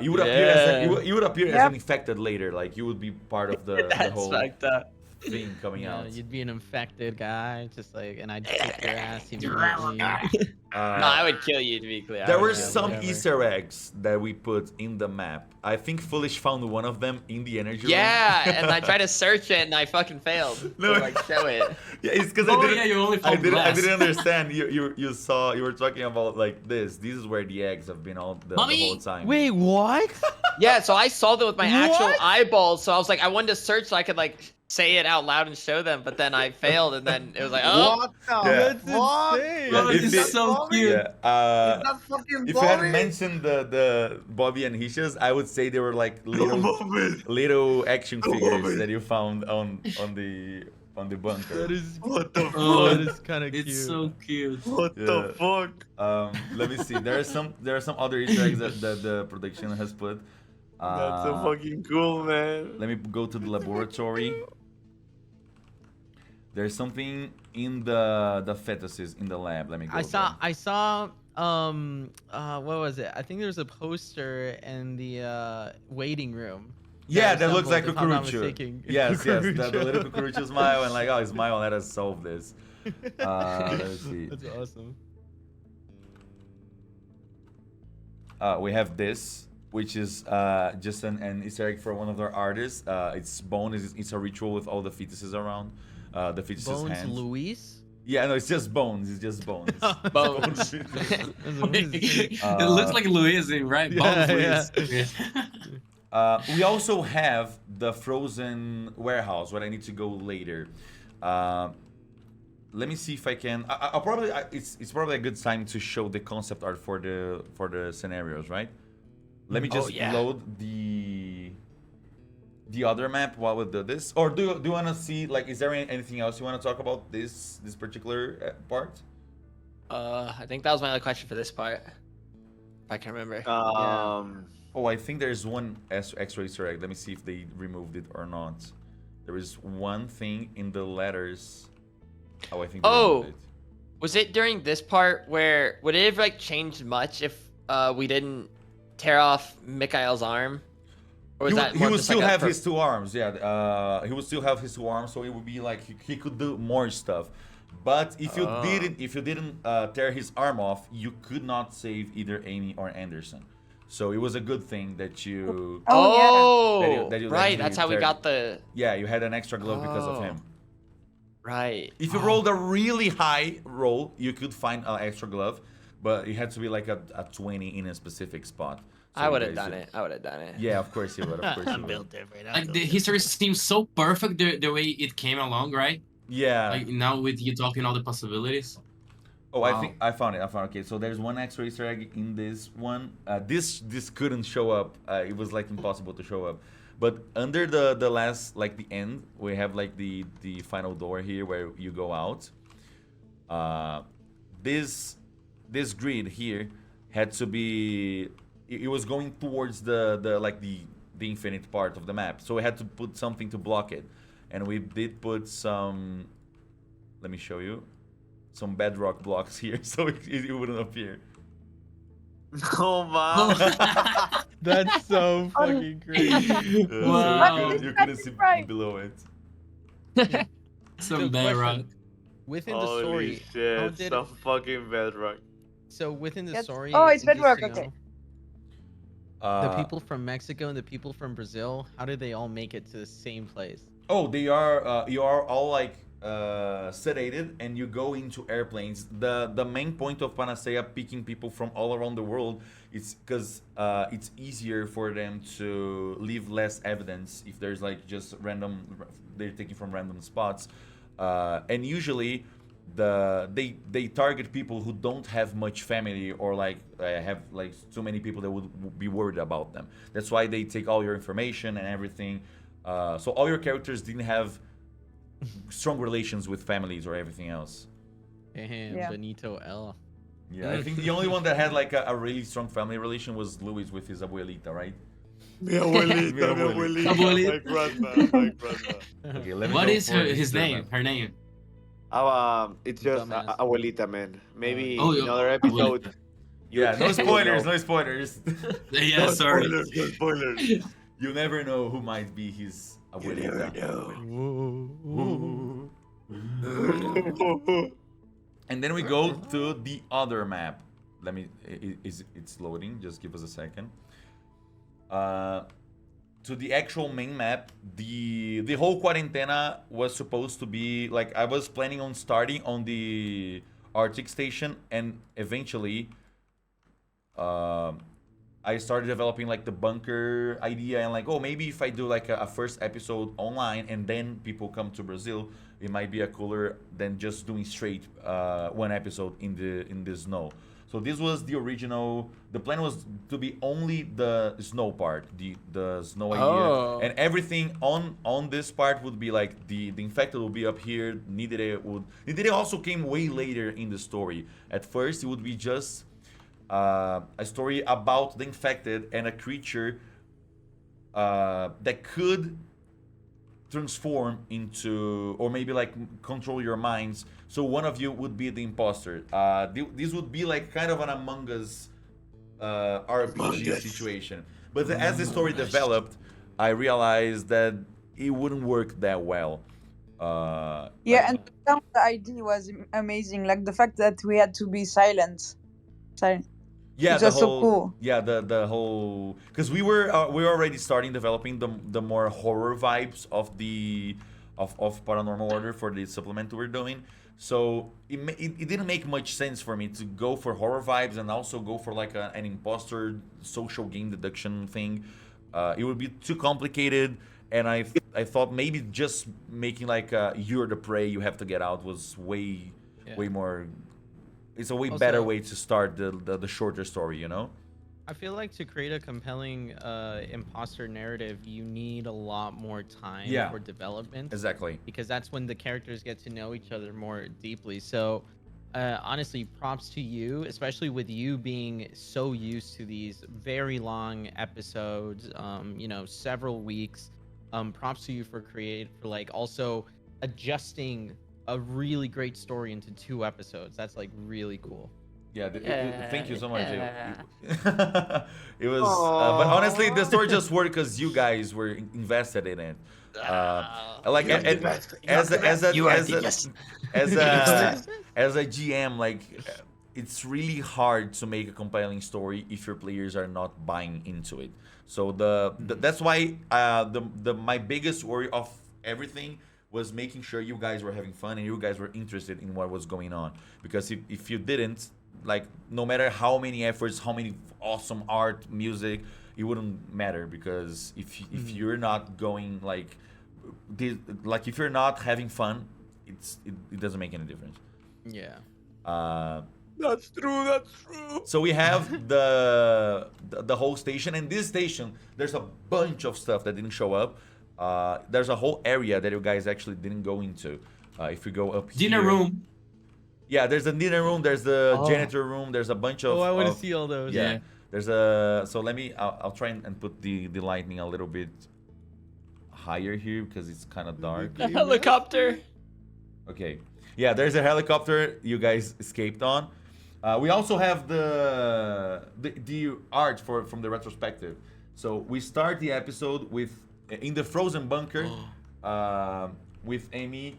you would appear as you would appear as Yep. an infected later. Like you would be part of the That's whole fucked up. thing coming Yeah, out. you'd be an infected guy, just like, and I'd kick your ass immediately. No, I would kill you to be clear. I There would were kill you. some whatever. Easter eggs that we put in the map. I think Foolish found one of them in the energy room. Yeah, and I tried to search it and I fucking failed. No. To, like show it. Yeah, it's because Oh I didn't. yeah, you only found I glass. didn't understand. You were talking about like this. This is where the eggs have been all the Mommy! whole time. Wait, what? Yeah, so I saw them with my actual What? eyeballs. So I was like, I wanted to search so I could like say it out loud and show them, but then I failed, and then it was like, oh, What the Yeah. That's fuck? insane. Yeah, Oh, if it's it- so cute. Yeah. Is that fucking If you had Bobby? mentioned the Bobby and Hishas, I would say they were like little action figures that you found on the bunker. That is. What the Oh, that is kind of cute. It's so cute. What Yeah. the fuck? Let me see. There are some other Easter eggs that the production has put. That's so fucking cool, man. Let me go to the laboratory. There's something in the fetuses in the lab. Let me go. I saw what was it? I think there's a poster in the waiting room. Yeah, that looks like assembled, if I'm not Cucurucho. mistaken. Yes, the Cucurucho. little Cucurucho smile and like, oh, smile, let us solve this. Let's see. That's awesome. We have this, which is just an Easter egg for one of our artists. It's Bone. It's a ritual with all the fetuses around. The fetuses' Bones hands. Luis. Yeah, no, it's just bones. It's just bones. Bones. It looks like Luis, right? Yeah, Bones Luis. We also have the frozen warehouse, where I need to go later. Let me see if I can. I'll probably. It's probably a good time to show the concept art for the scenarios, right? Let me just load the other map while we do this. Or do you want to see, like, is there anything else you want to talk about this particular part? I think that was my other question for this part. If I can remember. Oh, I think there's one extra Easter egg. Let me see if they removed it or not. There is one thing in the letters. Oh, I think they removed it. Was it during this part where would it have like changed much if we didn't tear off Mikhail's arm? Or was He would still have his two arms, yeah. He would still have his two arms, so it would be like he could do more stuff. But if you didn't tear his arm off, you could not save either Amy or Anderson. So it was a good thing that you. That you right. That's how we got the. Yeah, you had an extra glove because of him. Right. If you rolled a really high roll, you could find an extra glove, but it had to be like a 20 in a specific spot. So I would have done it. Yeah, of course you would. Of course you would. Built different. Like the history seems so perfect the way it came along, right? Yeah. Like now with you talking all the possibilities. Oh, wow. I think I found it. Okay, so there's one extra Easter egg in this one. This couldn't show up. It was like impossible to show up. But under the last, like the end, we have like the final door here where you go out. This grid here had to be. It was going towards the infinite part of the map, so we had to put something to block it, and we did put some. Let me show you. Some bedrock blocks here, so it wouldn't appear. Oh man, That's so fucking crazy. Wow. You couldn't see below it. Some bedrock. Within the holy story, how shit, did some fucking bedrock. so within the Yes. story? Oh, it's just bedrock, to okay. know, the people from Mexico and the people from Brazil, how did they all make it to the same place? Oh, they are. You are all like sedated, and you go into airplanes. The main point of Panacea picking people from all around the world is because it's easier for them to leave less evidence if there's like just random. They're taken from random spots, and usually they target people who don't have much family or like have like too many people that would be worried about them. That's why they take all your information and everything. So all your characters didn't have strong relations with families or everything else. Damn, Yeah. Benito L. Yeah, I think the only one that had like a really strong family relation was Luis with his abuelita, right? Mi abuelita, Mi abuelita. Abuelita. my grandma. Okay, let me What go is for his Easter name? map. Her name? It's just Dumbass. abuelita, man. Maybe Oh, another abuelita. episode. Yeah, no you spoilers, know. no spoilers. Yeah, No sorry. spoilers, no spoilers. You never know who might be his You never abuelita. know. And then we go to the other map. Let me. It's loading. Just give us a second. To the actual main map, the whole Quarentena was supposed to be like I was planning on starting on the Arctic station, and eventually, I started developing like the bunker idea and like, oh, maybe if I do like a first episode online and then people come to Brazil, it might be a cooler than just doing straight one episode in the snow. So this was the original. The plan was to be only the snow part, the snow idea, and everything on this part would be like the infected will be up here. Nidere also came way later in the story. At first, it would be just a story about the infected and a creature that could transform into, or maybe like control your minds. So one of you would be the imposter. This would be like kind of an Among Us RPG situation. But as the story developed, I realized that it wouldn't work that well. Yeah, and the sound ID was amazing. Like the fact that we had to be silent. Silent. Yeah, It the was so whole cool. yeah the whole, because we were already starting developing the more horror vibes of the of Paranormal Order for the supplement we're doing. So it didn't make much sense for me to go for horror vibes and also go for like an imposter social game deduction thing. It would be too complicated, and I thought maybe just making like you're the prey, you have to get out was way Yeah. way more. It's a way Also- better way to start the shorter story, you know? I feel like to create a compelling imposter narrative, you need a lot more time Yeah. for development. Exactly. Because that's when the characters get to know each other more deeply. So, honestly, props to you, especially with you being so used to these very long episodes, several weeks. Props to you for like also adjusting a really great story into 2 episodes. That's like really cool. Yeah, Yeah, thank you so much. yeah. It was, but honestly, the story just worked because you guys were invested in it. Like You're the and- best. as You're a, the as best. a, You are as the a, best. as a GM, like it's really hard to make a compelling story if your players are not buying into it. So that's why the my biggest worry of everything was making sure you guys were having fun and you guys were interested in what was going on. Because if you didn't, like no matter how many efforts, how many awesome art, music, it wouldn't matter. Because if you're not going like if you're not having fun, it doesn't make any difference. Yeah. That's true. That's true. So we have the whole station, and this station there's a bunch of stuff that didn't show up. There's a whole area that you guys actually didn't go into. If you go up Dinner here, room. yeah, there's the dinner room, there's the Oh. janitor room, there's a bunch of. Oh, I want to of- see all those. Yeah. Yeah. There's so let me. I'll try and put the lightning a little bit higher here because it's kind of dark. The helicopter. Okay. Yeah, there's a helicopter you guys escaped on. We also have the art from the retrospective. So we start the episode with in the frozen bunker with Amy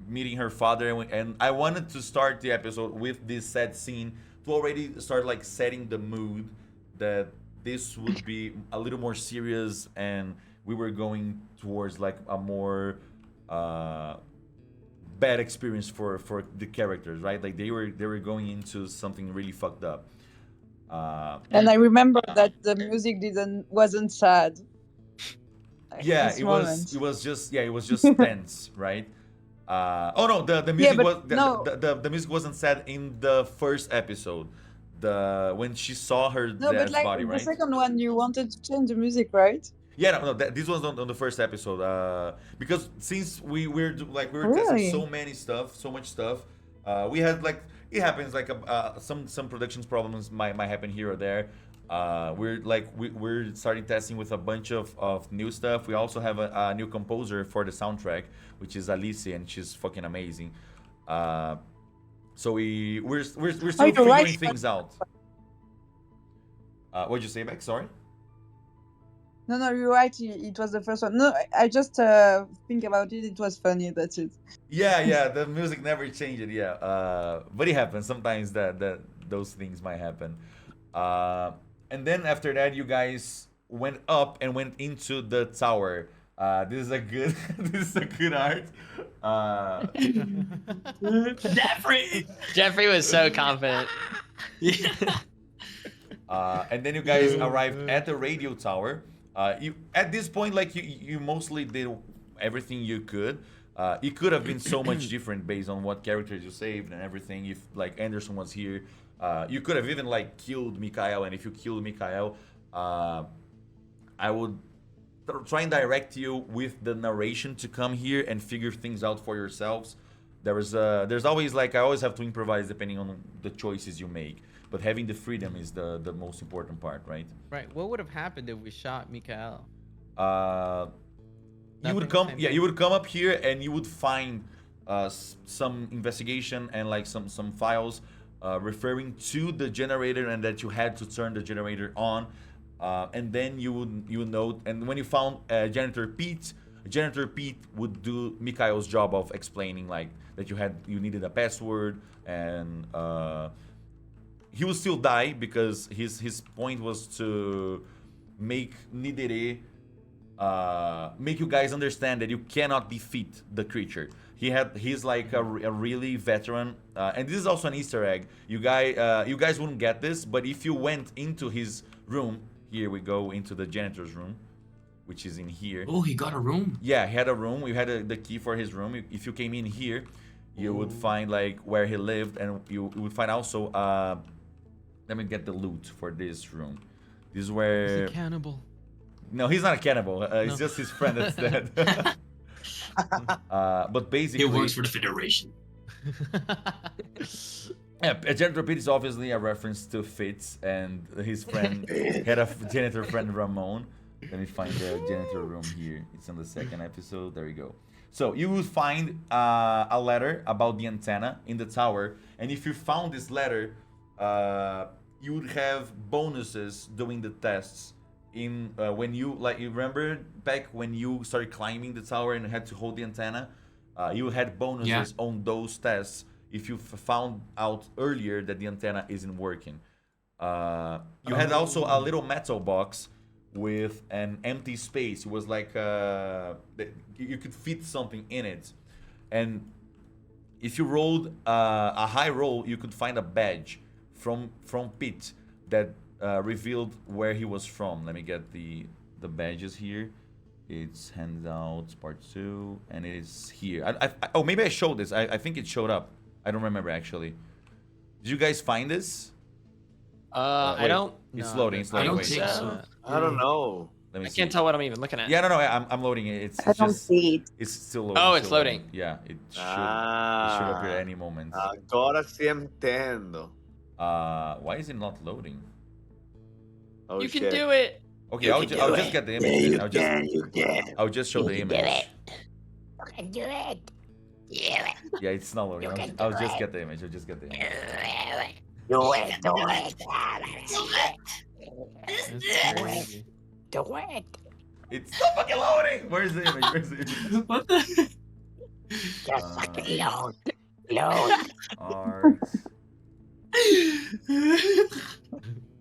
meeting her father, and I wanted to start the episode with this sad scene to already start like setting the mood that this would be a little more serious, and we were going towards like a more bad experience for the characters, right? Like they were going into something really fucked up. And I remember that the music wasn't sad. Like, Yeah, this it moment. was just tense, right? Oh no, the music but was no. the music wasn't sad in the first episode. When she saw her No, but dad's like body, the right? second one, you wanted to change the music, right? Yeah, no, this was on the first episode. Because since we were testing Really? so much stuff, we had like it happens like some productions problems might happen here or there. We're starting testing with a bunch of new stuff. We also have a new composer for the soundtrack, which is Alice, and she's fucking amazing. So we're still you're figuring right. things out. What'd you say, Beck? Sorry. No, you're right. It was the first one. No, I just think about it. It was funny. That's it. Yeah, the music never changed. Yeah, but it happens sometimes that those things might happen. And then after that, you guys went up and went into the tower. This is a good this is a good art. Jeffrey. Jeffrey was so confident. And then you guys arrived at the radio tower. You at this point, like you mostly did everything you could. It could have been so much different based on what characters you saved and everything. If like Anderson was here, you could have even like killed Mikhail. And if you killed Mikhail, I would try and direct you with the narration to come here and figure things out for yourselves. There's always like I always have to improvise depending on the choices you make. but having the freedom is the most important part, right? Right. What would have happened if we shot Mikael? You would Nothing, come, same yeah, thing? you would come up here and you would find some investigation and like some files referring to the generator and that you had to turn the generator on, and then you would note, and when you found Janitor Pete would do Mikhail's job of explaining like that you needed a password, and he will still die because his point was to make Nidere make you guys understand that you cannot defeat the creature. He's like a really veteran, and this is also an Easter egg. You guys wouldn't get this, but if you went into his room, here we go into the janitor's room, which is in here. Oh, he got a room. Yeah, he had a room. We had the key for his room. If you came in here, you would find like where he lived, and you would find also. Let me get the loot for this room. This is He's where. a cannibal. No, he's not a cannibal. It's No. just his friend that's dead. But basically, He works for the Federation. yeah, a janitor pit is obviously a reference to Fitz, and his friend had a janitor friend, Ramon. Let me find the janitor room here. It's in the second episode. There you go. So you will find a letter about the antenna in the tower, and if you found this letter, you would have bonuses doing the tests. In when you remember back when you started climbing the tower and had to hold the antenna, you had bonuses on those tests if you found out earlier that the antenna isn't working. You had also a little metal box with an empty space. It was like you could fit something in it, and if you rolled a high roll, you could find a badge from Pete that revealed where he was from. Let me get the badges here. It's handouts part 2, and it is here. Oh, maybe I showed this. I think it showed up. I don't remember actually. Did you guys find this? I Wait, don't. It's No, loading. It's I loading. don't Wait. think so. I don't know. Let me I see. can't tell what I'm even looking at. Yeah, no, I'm loading it. It's I don't just see it. it's still loading. Oh, it's still loading. Yeah, it should appear at any moment. Agora sí entiendo. Why is it not loading? Oh, You shit. can do it. Okay, You I'll, can ju- do I'll it. just get the Yeah, image. you I'll can, just you can. I'll just show the You can do image. it. You can do it. Yeah. Yeah, it's not loading. You can I'll do just it. get the image. I'll just get the image. Do it. Do it. That's crazy. Do it. It's not fucking loading. Where's the image? Where's the image? What the? Just fucking load. Load. Art.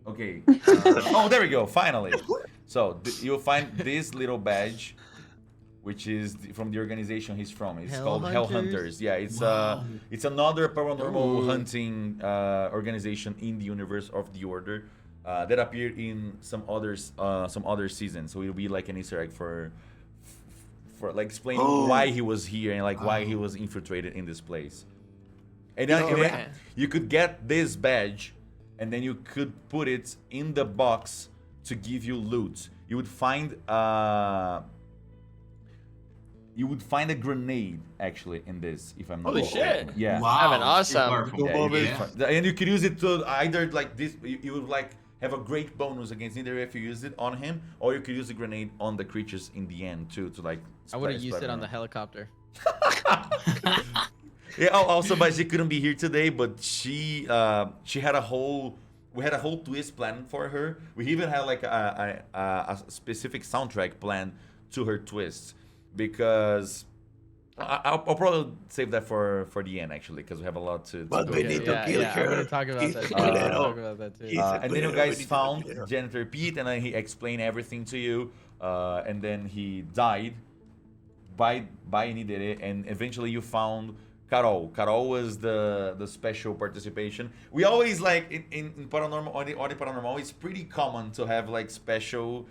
Okay. Oh, there we go. Finally. So you'll find this little badge, which is from the organization he's from. It's Hell called Hell Hunters? Hunters. Yeah, it's Wow. it's another paranormal Ooh. hunting organization in the universe of the Order that appeared in some other seasons. So it'll be like an Easter egg for like explaining why he was here and like why he was infiltrated in this place. And then, Okay. you could get this badge, and then you could put it in the box to give you loot. You would find a grenade actually in this, if I'm not Holy mistaken. shit. Yeah. Wow. Evan, awesome. Powerful. Yeah, you could Yeah. find- and you could use it to either like this. You would like have a great bonus against either if you use it on him, or you could use the grenade on the creatures in the end too to like. I would have spread- used spread it on the around. helicopter. Yeah. Also, but she couldn't be here today. But she had a whole. We had a whole twist plan for her. We even had like a specific soundtrack plan to her twists, because I'll probably save that for the end actually, because we have a lot to But go we get. need to kill I'm gonna her. talk about He's that. a Too. I'm gonna little- talk about that too. he's a And then you little- guys we need to found kill her. Janitor Pete, and then he explained everything to you, and then he died by Nidere, and eventually you found Carol. Carol was the special participation. We always like in paranormal, on the paranormal, it's pretty common to have like special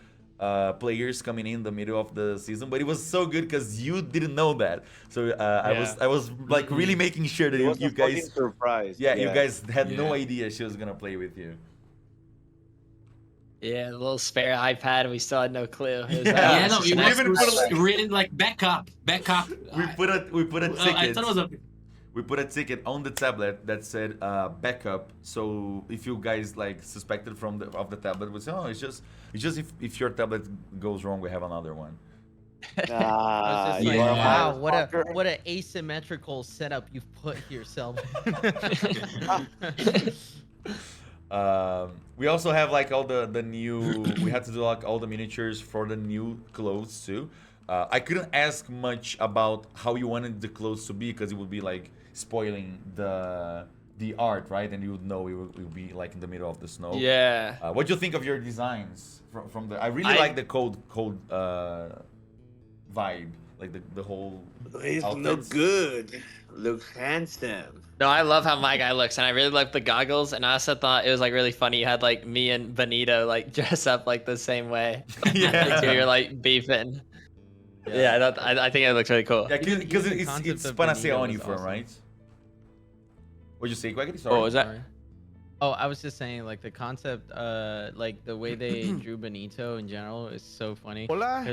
players coming in the middle of the season, but it was so good because you didn't know that. So I was like really making sure that It was you a fucking guys, surprise. yeah, you guys had no Yeah. idea she was gonna play with you. Yeah, the little spare iPad. We still had no clue. It was, Yeah. Yeah, no, We it was even put a- written like backup. We put a I ticket. thought it was a. we put a ticket on the tablet that said backup. So if you guys like suspected from the tablet, we say, oh, it's just if your tablet goes wrong, we have another one. I was just you like, are a wow, motherfucker. what a asymmetrical setup you've put here, Selby. We also have like all the new. We had to do like all the miniatures for the new clothes too. I couldn't ask much about how you wanted the clothes to be because it would be like spoiling the art, right? And you would know it would be like in the middle of the snow. Yeah. What do you think of your designs from the? I really like the cold vibe, like the whole. He outfits. look good. Looks handsome. No, I love how my guy looks, and I really love the goggles. And I also thought it was like really funny. You had like me and Benito like dress up like the same way. Yeah. So you're like beefing. Yeah, I think it looks really cool. Yeah, because Even the it's concept of Panacea Benito on was uniform, awesome. right? What'd you say, Quackity? Sorry. What was that? Sorry. Oh, I was just saying, like the concept, like the way they drew Benito in general is so funny. Hola.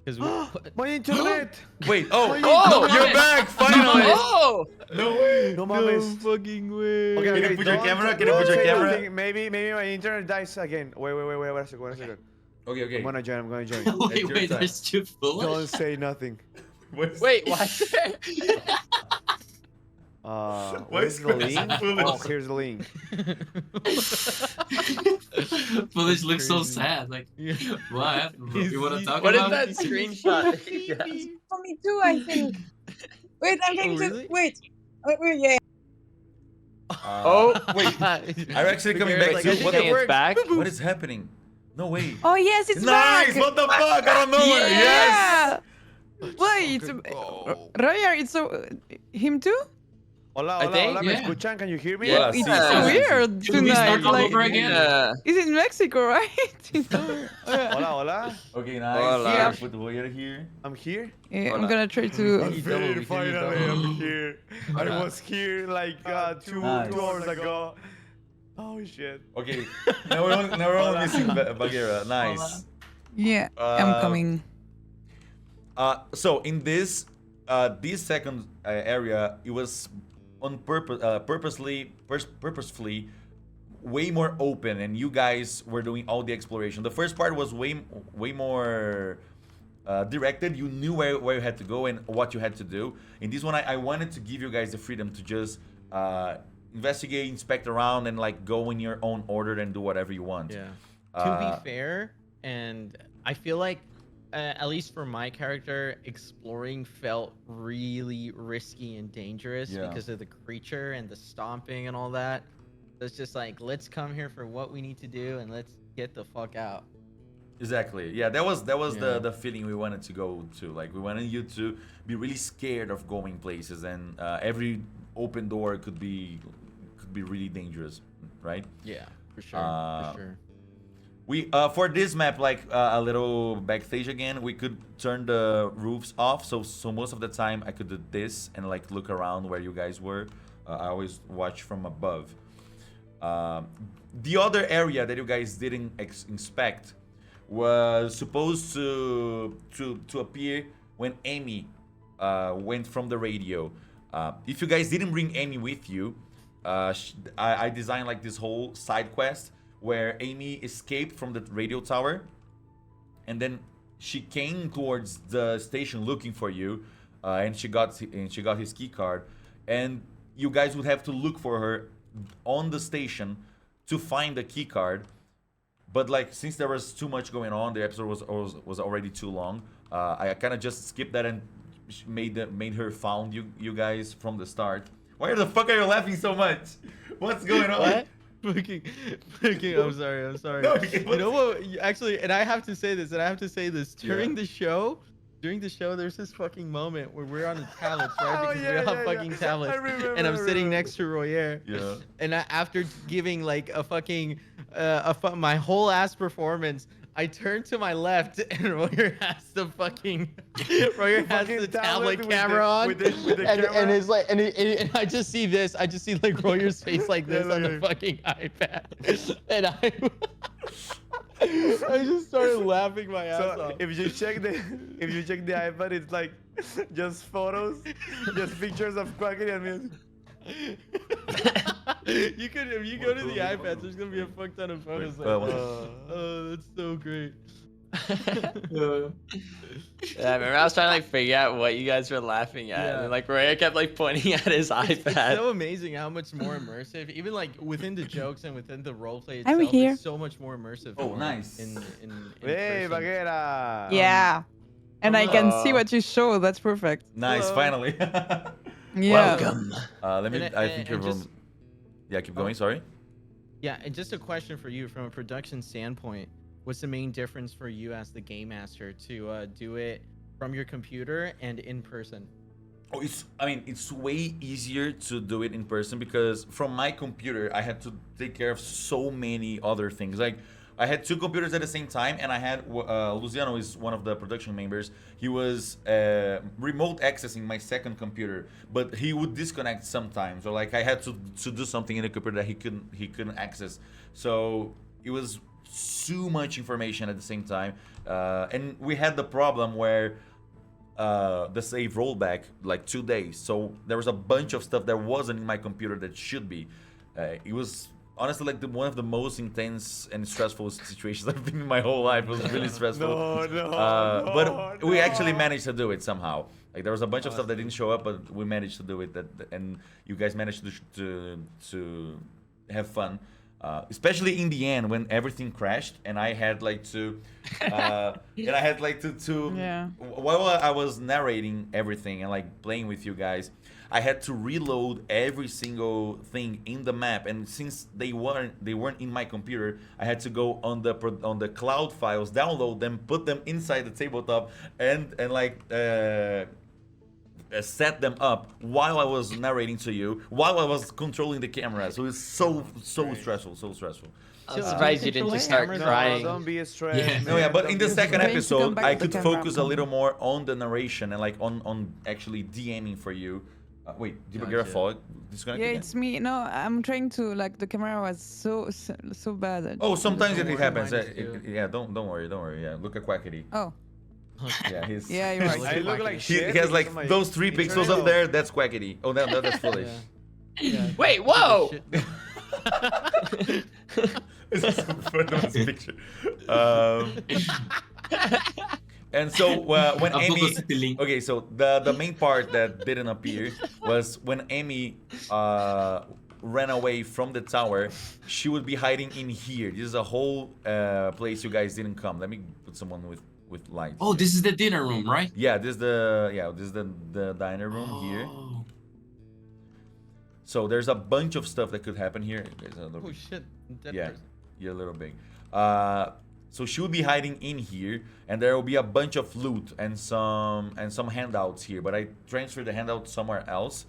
Because we put, My internet. Wait, Oh, you're no. back, finally! Oh! No way! No mames. fucking way. Okay, Can you okay, put your don't- camera? Can you don't put your say camera? nothing. Maybe my internet dies again. Wait a second. Okay, okay. I'm gonna join. It's wait, your wait, time. there's two Don't foolish. say nothing. Wait, what? Where's the Squid link? foolish? Oh, here's the link. Foolish looks so Crazy. sad. Like, what? You want to talk What is about that it? screenshot? Yes. For me too, I think. Wait, I'm going really? to wait. Yeah. Oh, wait. Are you actually coming back Like, too? I think What Saying the it's back. What is happening? No way. Oh yes, it's Nice! back. What the fuck? I don't know. Yes! Wait, Roger, it's him too? Hola, I hola, think, hola. ¿Me yeah. escuchan? Can you hear me? Yeah, It's sí, so sí, sí, sí. weird Should we tonight. start all Like, over again? Yeah. it's in Mexico, right? Hola, hola. Okay, nice. Hola. Yeah. Put Royer here. I'm here. Yeah, Hola. I'm gonna try I'm to. very finally I'm here. I Hola. was here like two Nice. hours ago. Oh shit. Okay. Now we're only missing Bagheera. Nice. Yeah, I'm Uh, coming. So in this second area, it was on purpose, purposefully way more open, and you guys were doing all the exploration. The first part was way more directed. You knew where you had to go and what you had to do. In this one, I wanted to give you guys the freedom to just investigate, inspect around, and like go in your own order and do whatever you want. Yeah. Uh, To be fair, and I feel like, at least for my character, exploring felt really risky and dangerous Yeah. because of the creature and the stomping and all that. So it's just like, let's come here for what we need to do and let's get the fuck out. Exactly. Yeah, that was Yeah. the feeling we wanted to go to. Like we wanted you to be really scared of going places, and every open door could be really dangerous, right? Yeah, for sure. Uh, for sure. We for this map, like a little backstage again, we could turn the roofs off. So most of the time I could do this and like look around where you guys were. I always watch from above. The other area that you guys didn't inspect was supposed to appear when Amy went from the radio. If you guys didn't bring Amy with you, I designed like this whole side quest where Amy escaped from the radio tower, and then she came towards the station looking for you, and she got his key card, and you guys would have to look for her on the station to find the key card. But like since there was too much going on, the episode was already too long. I kind of just skipped that and made her found you guys from the start. Why the fuck are you laughing so much? What's going on? What? Fucking, I'm sorry. No, You know what? Actually, and I have to say this. During the show, there's this fucking moment where we're on the tablets, right? Oh, Because yeah, we all have yeah, fucking yeah. tablets, I remember, and I'm I sitting remember. next to Royer. Yeah. And after giving like a fucking my whole ass performance, I turn to my left and Royer has the tablet tablet with camera the- on, with the and camera? it's like and I just see this. I just see like Royer's face like this on the fucking iPad, and I just started laughing my ass So off. if you check the iPad, it's like just photos, just pictures of Quackity and music. You could, if you go to the iPad, there's gonna be a fuck ton of photos. Wait, Like, well, oh, that's so great. Yeah, I remember I was trying to like figure out what you guys were laughing at, Yeah. and like Roya kept like pointing at his It's iPad. so amazing how much more immersive, even like within the jokes and within the roleplay I'm itself, here. it's so much more immersive. Oh, nice. In Hey, person. Bagheera. Yeah. And I can see Hello. what you show. That's perfect. Nice, Hello. finally. Yeah. Welcome. Let me. And- I think and you're just- from. Yeah, keep going. Sorry. Yeah, and just a question for you from a production standpoint. What's the main difference for you as the game master to do it from your computer and in person? Oh, I mean, it's way easier to do it in person because from my computer, I had to take care of so many other things. Like, I had two computers at the same time, and I had Luciano is one of the production members. He was remote accessing my second computer, but he would disconnect sometimes, or like I had to do something in the computer that he couldn't access. So it was so much information at the same time, and we had the problem where the save rolled back like 2 days, so there was a bunch of stuff that wasn't in my computer that should be. It was honestly like one of the most intense and stressful situations I've been in my whole life. It was really stressful. But we actually managed to do it somehow. Like there was a bunch of stuff that didn't show up, but we managed to do it. And you guys managed to have fun. Especially in the end when everything crashed and I had like to Yeah. while I was narrating everything and like playing with you guys, I had to reload every single thing in the map, and since they weren't in my computer, I had to go on the cloud files, download them, put them inside the tabletop, and set them up while I was narrating to you, while I was controlling the camera. So it's so stressful, so stressful. I'm So, surprised do you didn't control just start cameras crying. Don't be stressed. Yeah. man. No, yeah, but Don't in the be second Wait to stressed. come episode, back I to the could camera. focus a little more on the narration and like on actually DMing for you. Wait, did you get a Gotcha. fall? Disconnect Yeah, again? it's me. No, I'm trying to like the camera was so bad. Oh, sometimes Don't it worry, happens. mine is too. Yeah, don't worry. Yeah, look at Quackity. Oh, Yeah, he's. yeah, you're right. I look like He shit. has like because of my those 3 pixels internet. up there. That's Quackity. Oh, that's foolish. Yeah. Wait, whoa! This is so funny, this picture. And so when Amy, Upload the link. okay, so the main part that didn't appear was when Amy ran away from the tower. She would be hiding in here. This is a whole place you guys didn't come. Let me put someone with lights. Oh, this is the dinner room, right? Yeah, this is the diner room here. Oh. So there's a bunch of stuff that could happen here. There's a little Oh shit. Dead Yeah, person. you're a little big. So she will be hiding in here, and there will be a bunch of loot and some handouts here. But I transferred the handout somewhere else,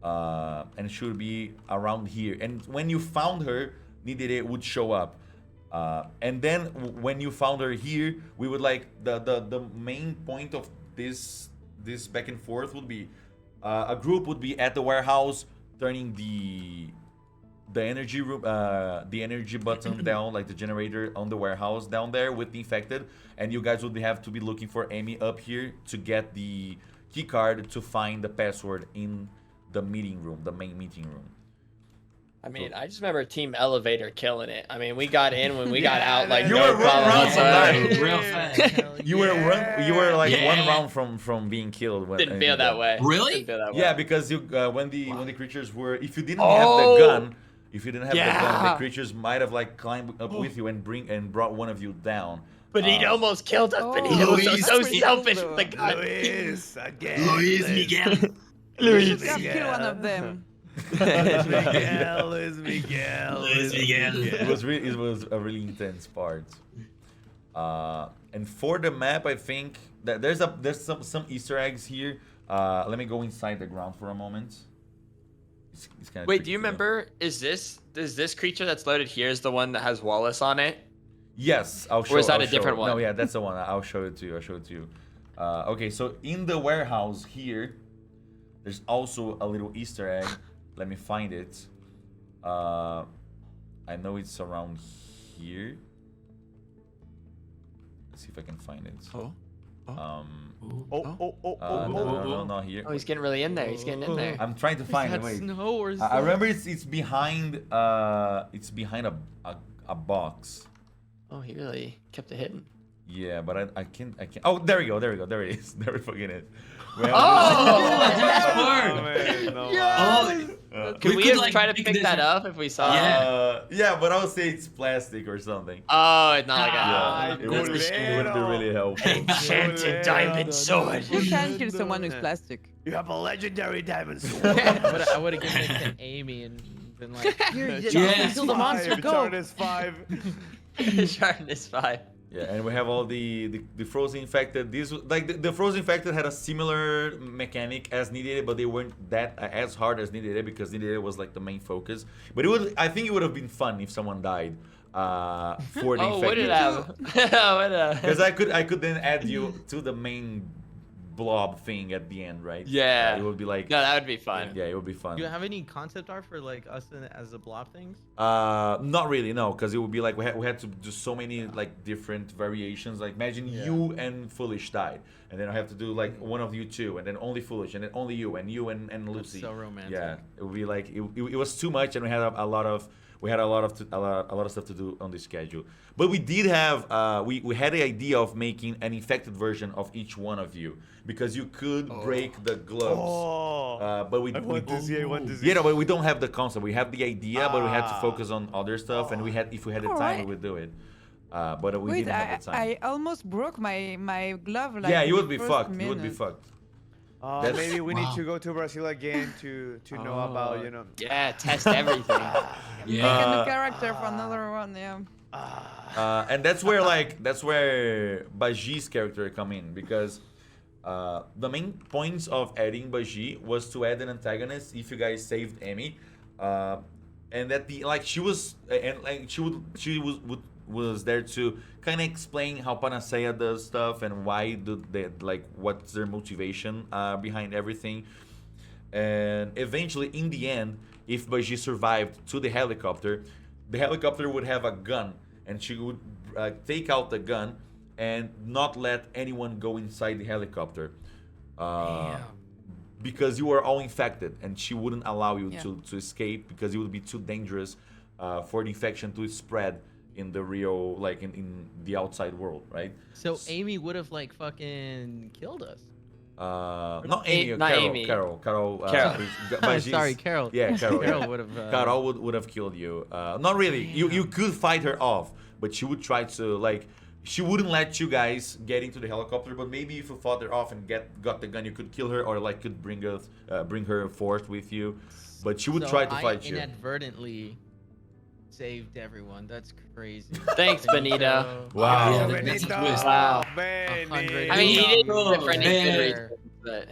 and it should be around here. And when you found her, Nidire would show up. And then when you found her here, we would like the main point of this back and forth would be a group would be at the warehouse turning the energy room, the energy button down, like the generator on the warehouse down there with the infected, and you guys would have to be looking for Amy up here to get the key card to find the password in the meeting room, the main meeting room. I mean, I just remember Team Elevator killing it. I mean, we got in when we got out like You no were problem around whatsoever. sometimes. Real fast. You were like Yeah. one round from being killed. Didn't feel that way. Really? Didn't feel that way. Yeah, because you when the creatures were, if you didn't Oh! have the gun, the gun, the Yeah. creatures might have like climbed up with you and brought one of you down. Benito almost killed us. Oh. Benito was so Luis. selfish with the gun. Luis, again. Luis Miguel. Luis. Just kill one of them. Luis Miguel. Luis Miguel. It was a really intense part. And for the map, I think that there's some Easter eggs here. Let me go inside the ground for a moment. It's kind of Wait, do you remember? Is this creature that's loaded here is the one that has Wallace on it? Yes, I'll show. Or is that I'll a different show. one? No, yeah, that's the one. I'll show it to you. Okay, so in the warehouse here, there's also a little Easter egg. Let me find it. I know it's around here. Let's see if I can find it. Oh. No, not here. Oh, he's getting really in there. He's getting in there. I'm trying to Is find it. that Wait. snow or I remember it's behind a box. Oh, he really kept it hidden. Yeah, but I can't. Oh, there we go. There it is. There we fucking is. Well, Oh, man, no. Oh, Could we could, have like, tried to pick pick this that up. up if we saw Yeah. it? yeah, but I would say it's plastic or something. Oh, it's not like Yeah, a. it would be really helpful. Enchanted diamond sword. You can't kill someone with plastic. You have a legendary diamond sword. I would have given it to Amy and been like, here, Yeah. kill the monster, go. Sharpness 5. Sharpness 5. Yeah, and we have all the frozen infected. These like the frozen infected had a similar mechanic as Needed, but they weren't that as hard as Needed because Needed was like the main focus. But I think it would have been fun if someone died for the Oh, infected. what did it have? Because I could then add you to the main blob thing at the end, right? Yeah. It would be like No, that would be fun. yeah, it would be fun. Do you have any concept art for like us as the blob things? Not really, no, because it would be like we had to do so many like different variations. Like imagine you and Foolish died, and then I have to do like one of you two, and then only Foolish, and then only you and Lucy. So romantic. Yeah, it would be like it was too much, and we had a lot of stuff to do on the schedule. But we did have we had the idea of making an infected version of each one of you because you could break the gloves. Oh. But we I want to see. yeah, no, but we don't have the concept. We have the idea, but we had to focus on other stuff, and if we had the time, Alright. we would do it. But we Wait, didn't have the time. I almost broke my glove. Like, Yeah, you in would the be first fucked. You would be minute. fucked. Maybe we need Wow. to go to Brazil again to know about, you know. Yeah, test everything. Make a new Uh, character for another one. Yeah. And that's where Baji's character come in because the main points of adding Baji was to add an antagonist if you guys saved Amy, and that she was there to kind of explain how Panacea does stuff and why what's their motivation behind everything. And eventually, in the end, if Baji survived to the helicopter would have a gun, and she would take out the gun and not let anyone go inside the helicopter. Because you were all infected, and she wouldn't allow you to escape because it would be too dangerous for the infection to spread in the real, like in the outside world, right? So Amy would have like fucking killed us. Not Amy, not Carol, Amy. Carol. Carol. Baji's- Sorry, Carol. Yeah, Carol. Carol would have. Carol would have killed you. Not really. You could fight her off, but she would try to she wouldn't let you guys get into the helicopter. But maybe if you fought her off and got the gun, you could kill her or could bring her forth with you. But she would try to fight you. Inadvertently saved everyone. That's crazy. Thanks, Benita. Wow. Yeah, Benito. that's a twist. Wow. Benito. I mean, he did Oh, different man. reasons, but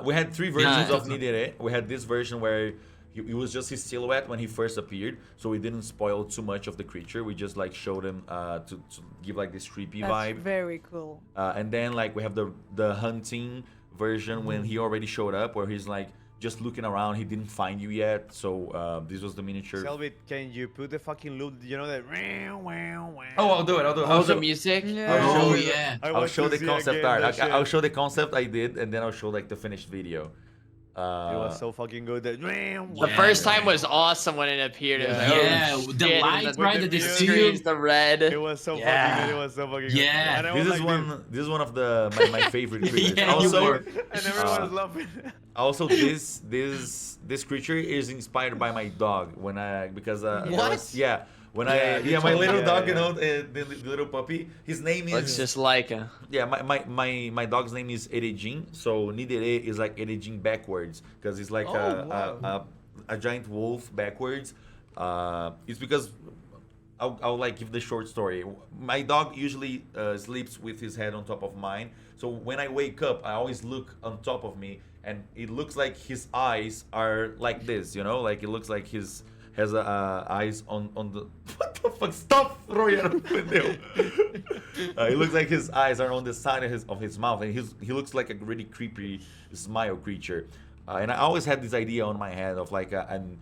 We had three versions Yeah. of Nidere. We had this version where it was just his silhouette when he first appeared, so we didn't spoil too much of the creature. We just showed him to give this creepy That's vibe. very cool. And then we have the hunting version when he already showed up, where he's just looking around. He didn't find you yet, so this was the miniature. Selvit, can you put the fucking loop? You know that. Oh, I'll do it. oh, I'll the show, music. Oh yeah. I'll show the concept art. I'll show the concept I did, and then I'll show the finished video. It was so fucking good. That. The first time was awesome when it appeared. It was like, Yeah, oh, the shit, lights, and right? the The music. screens. the red. It was so Yeah. fucking good. It was so fucking good. Yeah. And I This was is like, one of my favorite creatures. Yeah, you Also, were. and everyone was laughing. Also, this creature is inspired by my dog because What? when Yeah, you my told me, little yeah, dog, yeah. the little puppy. His name Looks is just like a. yeah. My dog's name is Erejin. So Nidere is Erejin backwards because it's like a giant wolf backwards. It's because I'll give the short story. My dog usually sleeps with his head on top of mine. So when I wake up, I always look on top of me, and it looks like his eyes are like this. It looks like his has eyes on the what the fuck? Stop, Royer! It looks like his eyes are on the side of his mouth, and he looks like a really creepy smile creature. And I always had this idea on my head of an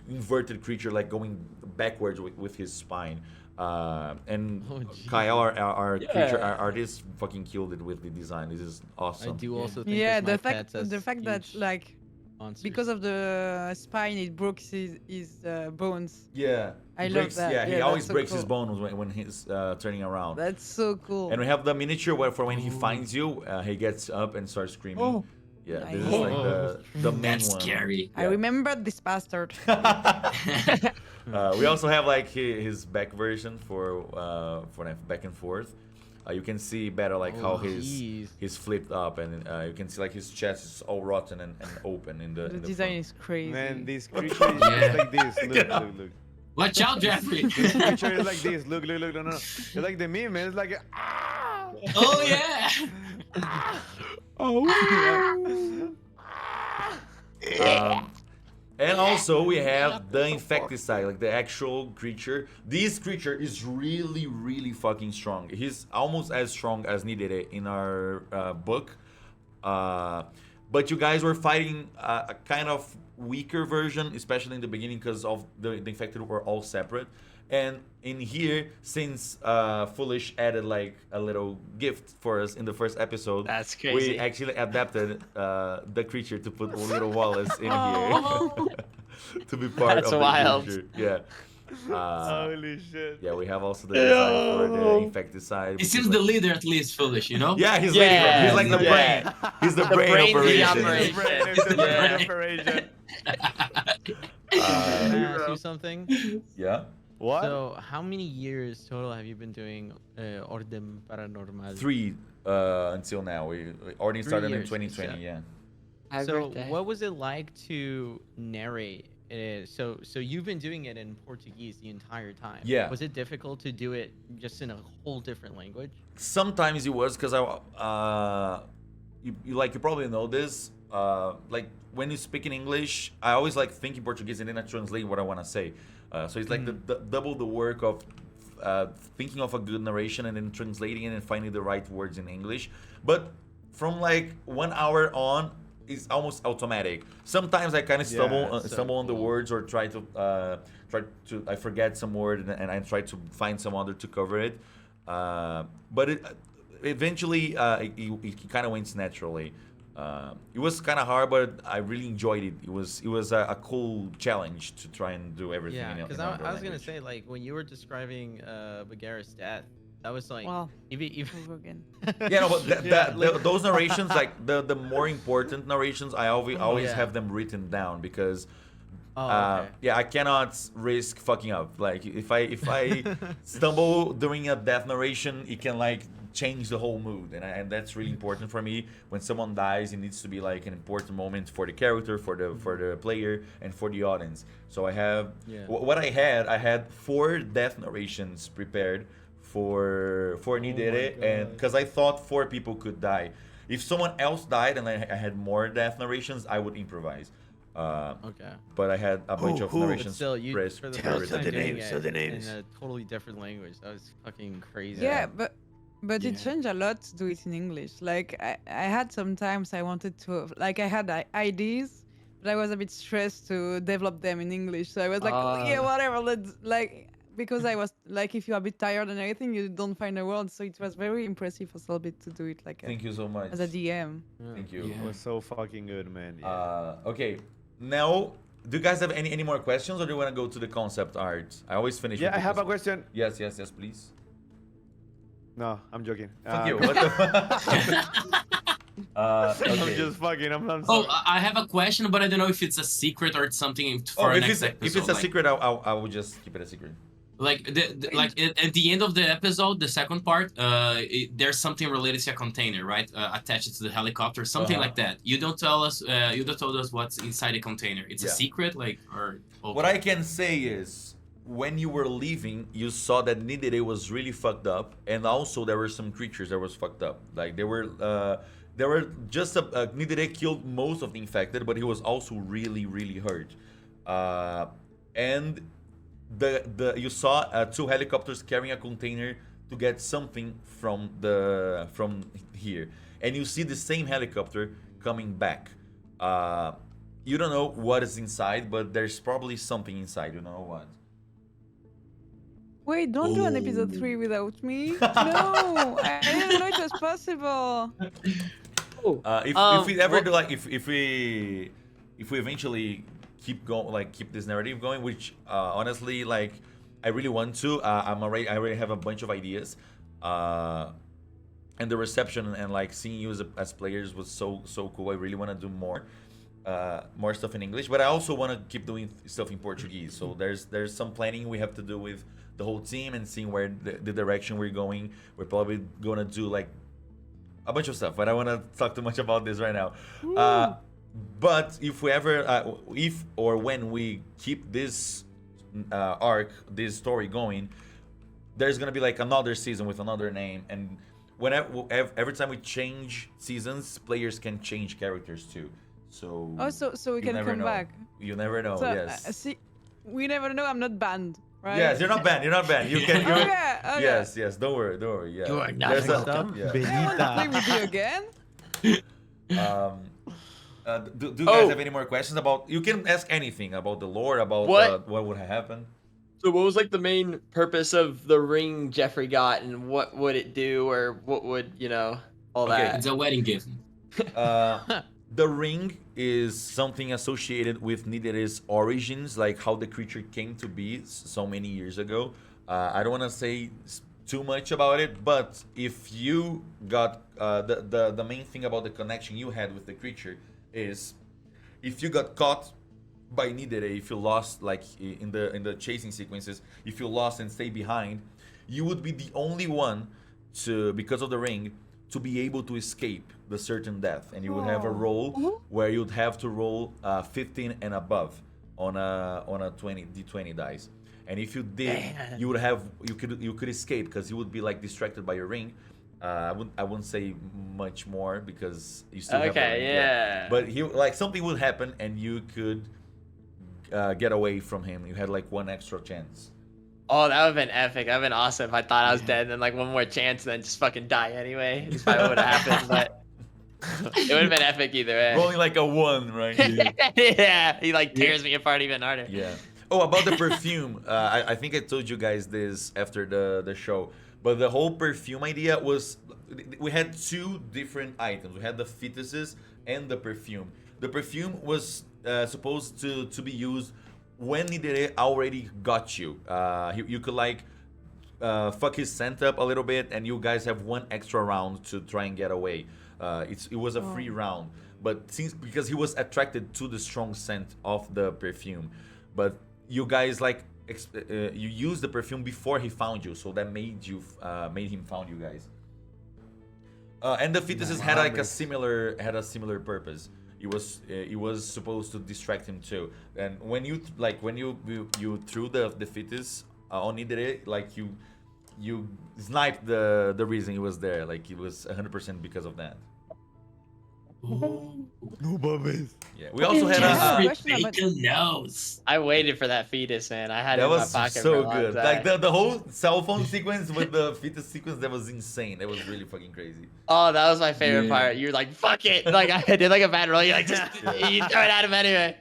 inverted creature going backwards with his spine. And Oh, jeez. Kyle, our creature, Yeah. our artist, fucking killed it with the design. This is I awesome. do also think Yeah, of my the fact pets as the fact that huge like monsters. because of the spine it broke his bones. Yeah, I he love breaks, that. Yeah, he Yeah, always that's so breaks his cool. bones when he's turning around. That's so cool. And we have the miniature where for when he Oh. finds you, he gets up and starts screaming. Oh. Yeah, I this is hate like the main That's one. scary. I remember this bastard. We also have like his back version for that back and forth. You can see better like how Oh, jeez. he's flipped up, and you can see like his chest is all rotten and open in the The in the design front. is crazy. Man, this What creature is Yeah. like this. Look, look, look. Watch out, Jeffrey. This creature is like this. Look, look, look. No, no, no. It's like the meme, man. It's like. Oh yeah. And also we have the infecticide, like the actual creature. This creature is really, really fucking strong. He's almost as strong as Nidere in our book. But you guys were fighting a kind of weaker version, especially in the beginning, because of the infected were all separate. And in here, since Foolish added like a little gift for us in the first episode, That's we crazy. actually adapted the creature to put little Wallace in Oh. here to be part That's of the wild. creature. Yeah. Holy shit. Yeah, we have also the design for the Yo. infecticide. It which seems is the like- leader at least foolish, you know? Yeah, he's Yeah, he's like the yeah. brain. He's the, The brain brains of the operation. operation. It's the brain Yeah. operation. Can I ask you something? Yeah. What? So, how many years total have you been doing Ordem Paranormal? 3 until now. We already 3 started in years, 2020. so- Yeah. Happy So, birthday. what was it like to narrate it? So you've been doing it in Portuguese the entire time. Yeah. Was it difficult to do it just in a whole different language? Sometimes it was because you probably know this. Like when you speak in English, I always like think in Portuguese and then I translate what I want to say. So it's like the double the work of thinking of a good narration and then translating it and finding the right words in English. But from like 1 hour on, it's almost automatic. Sometimes I kind of stumble Yeah, so stumble on the cool. words or try to I forget some word and I try to find some other to cover it. But it eventually it kind of went naturally. It was kind of hard, but I really enjoyed it. It was a cool challenge to try and do everything. Yeah, in because another I was gonna language. say like when you were describing Bagheera's death, that was like Wow. even Over again. Yeah, no, but Yeah, like- those narrations, like the more important narrations, I always Yeah. have them written down because. Oh, okay. Yeah, I cannot risk fucking up. Like if I stumble during a death narration, it can like change the whole mood, and that's really important for me. When someone dies, it needs to be like an important moment for the character, for the player, and for the audience. So I have Yeah. what I had 4 death narrations prepared for Nidere, and because I thought 4 people could die. If someone else died and I had more death narrations, I would improvise. Okay. But I had a bunch of who? But narrations. still, you pressed- for the Tell first us time the doing names, it tell the names. in a totally different language. That was fucking crazy. Yeah, but it Yeah. changed a lot to do it in English. Like I had sometimes I wanted to like I had ideas, but I was a bit stressed to develop them in English. So I was like, yeah, whatever. Let's like because I was like, if you're a bit tired and everything, you don't find a word. So it was very impressive for Selbit to do it like Thank you so much. as a DM. Yeah. Thank you. It was so fucking good, man. Yeah. Okay, now, do you guys have any more questions, or do you want to go to the concept art? I always finish. Yeah, with I the have a concept- question. Yes, please. No, I'm joking. Fuck you. What the fuck? I'm Okay. just fucking. I'm Oh, sorry. I have a question, but I don't know if it's a secret or it's something for Oh, if next it's episode. a like, secret, I will just keep it a secret. Like like at the end of the episode, the second part, there's something related to a container, right? Attached to the helicopter, something Uh-huh. like that. You don't tell us. You don't tell us what's inside the container. It's Yeah. a secret, like or. Okay. What I can say is, when you were leaving, you saw that Nidere was really fucked up, and also there were some creatures that was fucked up. Like they were just Nidere killed most of the infected, but he was also really hurt. And the you saw 2 helicopters carrying a container to get something from here, and you see the same helicopter coming back. You don't know what is inside, but there's probably something inside. You don't know what. Wait, don't do an episode 3 without me. No, I didn't know it was possible. If we ever what- do like if we eventually keep going like keep this narrative going, which honestly like I really want to. I already have a bunch of ideas. And the reception and like seeing you as players was so cool. I really want to do more stuff in English, but I also want to keep doing stuff in Portuguese. So there's some planning we have to do with the whole team and seeing where the direction we're going. We're probably gonna do like a bunch of stuff, but I want to talk too much about this right now. But if we ever, if or when we keep this arc, this story going, there's gonna be like another season with another name, and whenever every time we change seasons, players can change characters too. So Oh, so we you can never come know. back. You never know. So, Yes. see, we never know. I'm not banned, right? Yes, you're not banned. You're not banned. You can. You, Okay, okay. Yes. Don't worry. Yeah. You are not There's a- welcome. yeah. I want to play with you again. Do you guys have any more questions about? You can ask anything about the lore, about what would happen. So what was like the main purpose of the ring Jeffrey got, and what would it do, or what would all Okay. that? It's a wedding gift. The ring is something associated with Nidere's origins, like how the creature came to be so many years ago. I don't want to say too much about it, but if you got the main thing about the connection you had with the creature is if you got caught by Nidere, if you lost like in the chasing sequences, if you lost and stay behind, you would be the only one to, because of the ring, to be able to escape the certain death, and you would have a roll where you'd have to roll 15 and above on a 20 d20 dice, and if you did, you would have you could escape because you would be like distracted by your ring. I wouldn't say much more because you still have the ring, yeah. but he like something would happen and you could get away from him. You had like one extra chance. Oh, that would have been epic. That would have been awesome if I thought I was dead, and then like one more chance, and then just fucking die anyway. That's probably what would have happened, but it would have been epic either way. Rolling like a 1, right? Yeah, he like tears me apart even harder. Yeah. Oh, about the perfume. I think I told you guys this after the show, but the whole perfume idea was we had 2 different items. We had the fetuses and the perfume. The perfume was supposed to be used when Nidere already got you. You could like fuck his scent up a little bit, and you guys have 1 extra round to try and get away. It was a free round, but because he was attracted to the strong scent of the perfume, but you guys like you used the perfume before he found you, so that made him found you guys. And the fetuses had like a similar purpose. It was supposed to distract him too. And when you threw the fetus on Nidere, like you sniped the reason he was there. Like it was 100% because of that. No mames. Yeah. We also had Jeffrey- a question about- Bacon knows. I waited for that fetus, man. I had it that in my was pocket for a so long good. time. Like the whole cell phone sequence with the fetus sequence, that was insane. That was really fucking crazy. Oh, that was my favorite Yeah. part. You were like, "Fuck it!" Like I did like a bad roll. You like just you throw it at him anyway.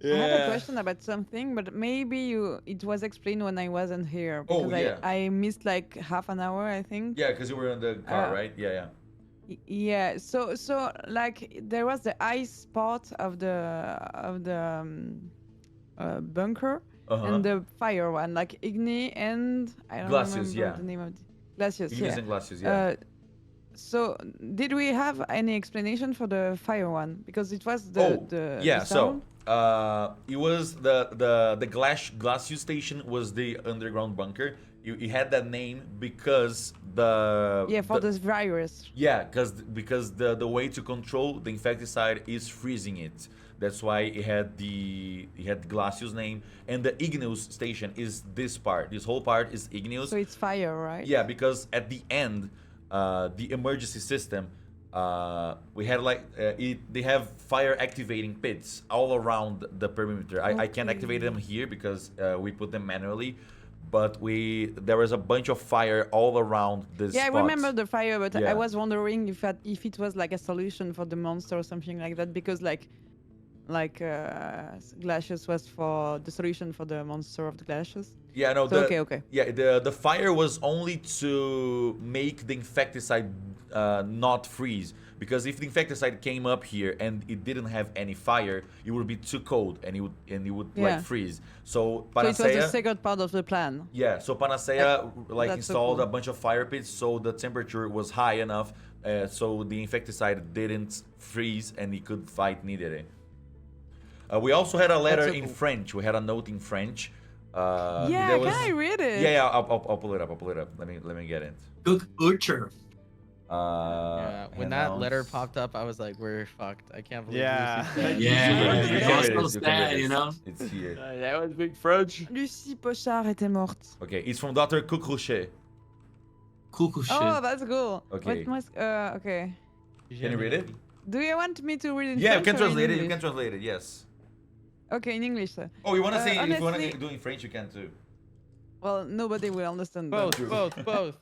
I have a question about something, but maybe it was explained when I wasn't here Oh, because yeah. I missed like half an hour, I think. Yeah, because you were in the car, right? Yeah. Yeah. So like there was the ice part of the bunker Uh-huh. and the fire one, like Igni and I don't Glacius, remember yeah. the name of Glacius. Ignis Yeah. and Glacius, yeah. So did we have any explanation for the fire one? Because it was the So sound? it was the Glacius station was the underground bunker. It had that name because for the this virus. yeah, because the way to control the infecticide is freezing it. That's why it had Glacius name, and the Igneous station is this part. This whole part is Igneous. So it's fire, right? Yeah, because at the end, the emergency system, we had like they have fire activating pits all around the perimeter. I can't activate them here because we put them manually, but there was a bunch of fire all around this. Yeah, I remember the fire, but Yeah. I was wondering if it was like a solution for the monster or something like that, because like like glaciers was for the solution for the monster of the glaciers. Yeah, no. So, okay. Yeah, the fire was only to make the infecticide not freeze. Because if the infecticide came up here and it didn't have any fire, it would be too cold and it would Yeah. like freeze. So So it Panacea. was the second part of the plan. Yeah, so Panacea like That's so installed cool. a bunch of fire pits so the temperature was high enough so the insecticide didn't freeze and it could fight needed. We also had a letter so in cool. French. We had a note in French. Yeah, there was- can I read it? Yeah, I'll pull it up. I'll pull it up. Let me get it. Cook Butcher. Yeah, when and that letter announce- popped up, I was like, "We're fucked." I can't believe. Yeah. Lucy's dead. Yeah, You can it read was it, so you can read sad, it. you know. It's here. That was big French. Lucie Pochard était morte. Okay, it's from Dr. Cucruchet. Cuckoo shit. Oh, that's cool. Okay. What must, okay. Can you read it? Do you want me to read it in Yeah, you French can or in translate it. You English? can translate it. Yes. Okay, in English. Sir. Oh, you wanna say if you wanna honestly- do it in French, you can too. Well, nobody will understand. that. Both.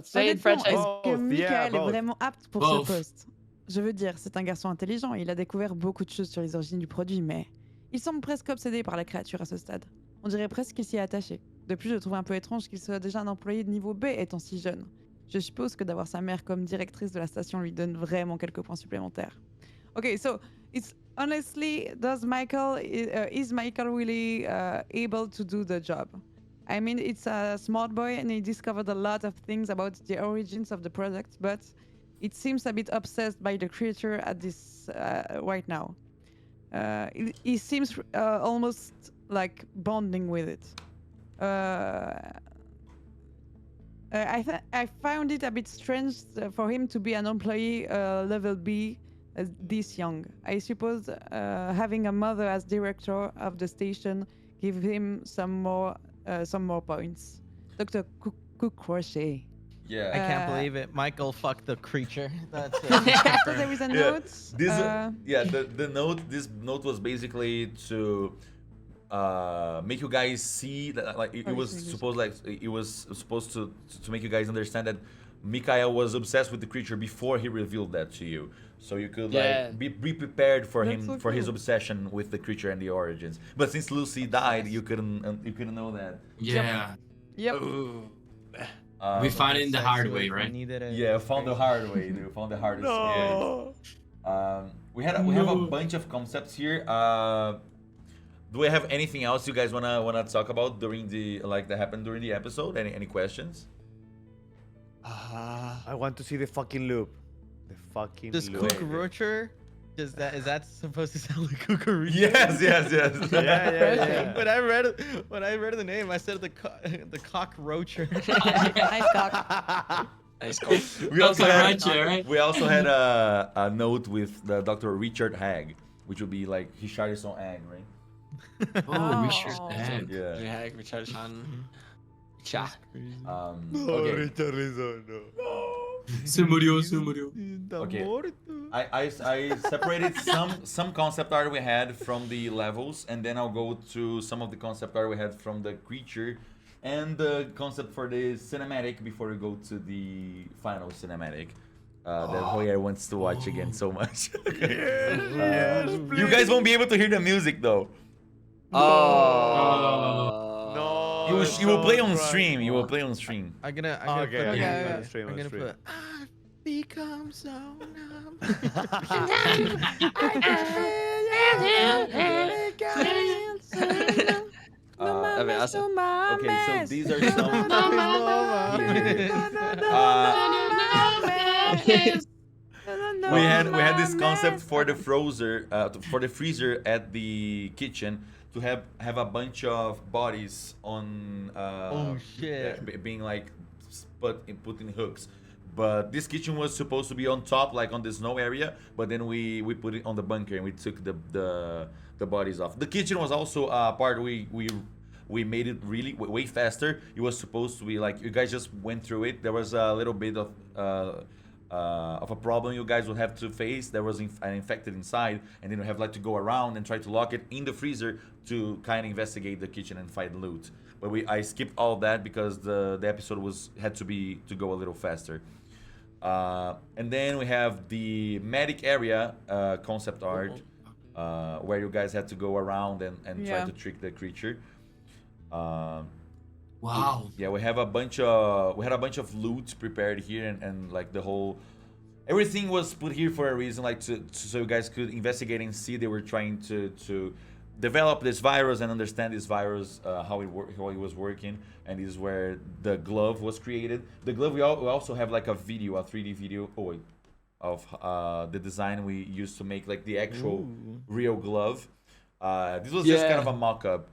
Say in French. Honnêtement, est-ce que Both, yeah, Michael est both. vraiment apte pour Both. ce poste? Je veux dire, c'est un garçon intelligent, il a découvert beaucoup de choses sur les origines du produit, mais il semble presque obsédé par la créature à ce stade. On dirait presque qu'il s'y est attaché. De plus, je trouve un peu étrange qu'il soit déjà un employé de niveau B étant si jeune. Je suppose que d'avoir sa mère comme directrice de la station lui donne vraiment quelques points supplémentaires. Okay, so it's honestly, is Michael really able to do the job? I mean, it's a smart boy and he discovered a lot of things about the origins of the product, but it seems a bit obsessed by the creature at this right now. He seems almost like bonding with it. I found it a bit strange for him to be an employee level B this young. I suppose having a mother as director of the station give him some more points. Dr. Crochet. Yeah. I can't Uh, believe it. Michael fucked the creature. That's So there is a Yeah, note. This the note. This note was basically to make you guys see that like it was supposed to make you guys understand that Mikhail was obsessed with the creature before he revealed that to you. So you could Yeah. like be prepared for That's him so for his cool. obsession with the creature and the origins. But since Lucy died, you couldn't know that. Yeah. Yep. Ooh. We found it in the hard Sex way, with right? needed Yeah, found the hard way. Dude. Found the hardest way. No. We have a No. bunch of concepts here. Do we have anything else you guys wanna talk about during the that happened during the episode? Any questions? I want to see the fucking loop. The fucking Does loop. Cockroacher? Is that supposed to sound like Cuckoo? Yes. Yeah. When I read the name, I said the cockroacher. Nice cock. Nice call. We also had Right? we also had a note with the Dr. Richard Hag, which would be like Hisharison Hag, right? Oh, we should Oh. have. Yeah. Yeah, Richardson. Cha. Okay. Richarlison, no. Se murió, se murió. Okay. I separated some concept art we had from the levels, and then I'll go to some of the concept art we had from the creature, and the concept for the cinematic before we go to the final cinematic. That Hoyer wants to watch again so much. You guys won't be able to hear the music though. Oh. No. You will play on Don't stream. cry. You will play on stream. I'm gonna Okay, put okay, the, on stream, I'm on gonna stream. put I become so numb. Uh, mean, awesome. okay, so these are some. We had this concept for the freezer at the kitchen to have a bunch of bodies on Oh, shit. being like put in hooks. But this kitchen was supposed to be on top, like on the snow area, but then we put it on the bunker and we took the bodies off. The kitchen was also a part we made it really way faster. It was supposed to be like you guys just went through it. There was a little bit of a problem you guys would have to face. There was an infected inside, and then you have like to go around and try to lock it in the freezer to kind of investigate the kitchen and find loot. But I skipped all that because the episode had to go a little faster. And then we have the medic area concept art. where you guys had to go around and try Yeah. to trick the creature. Um, Wow. yeah, we had a bunch of loot prepared here, and like the whole everything was put here for a reason, like so you guys could investigate and see. They were trying to develop this virus and understand this virus, how it was working, and this is where the glove was created. The glove, we also have like a 3D video. Oh wait, of the design we used to make like the actual real glove. This was just kind of a mock-up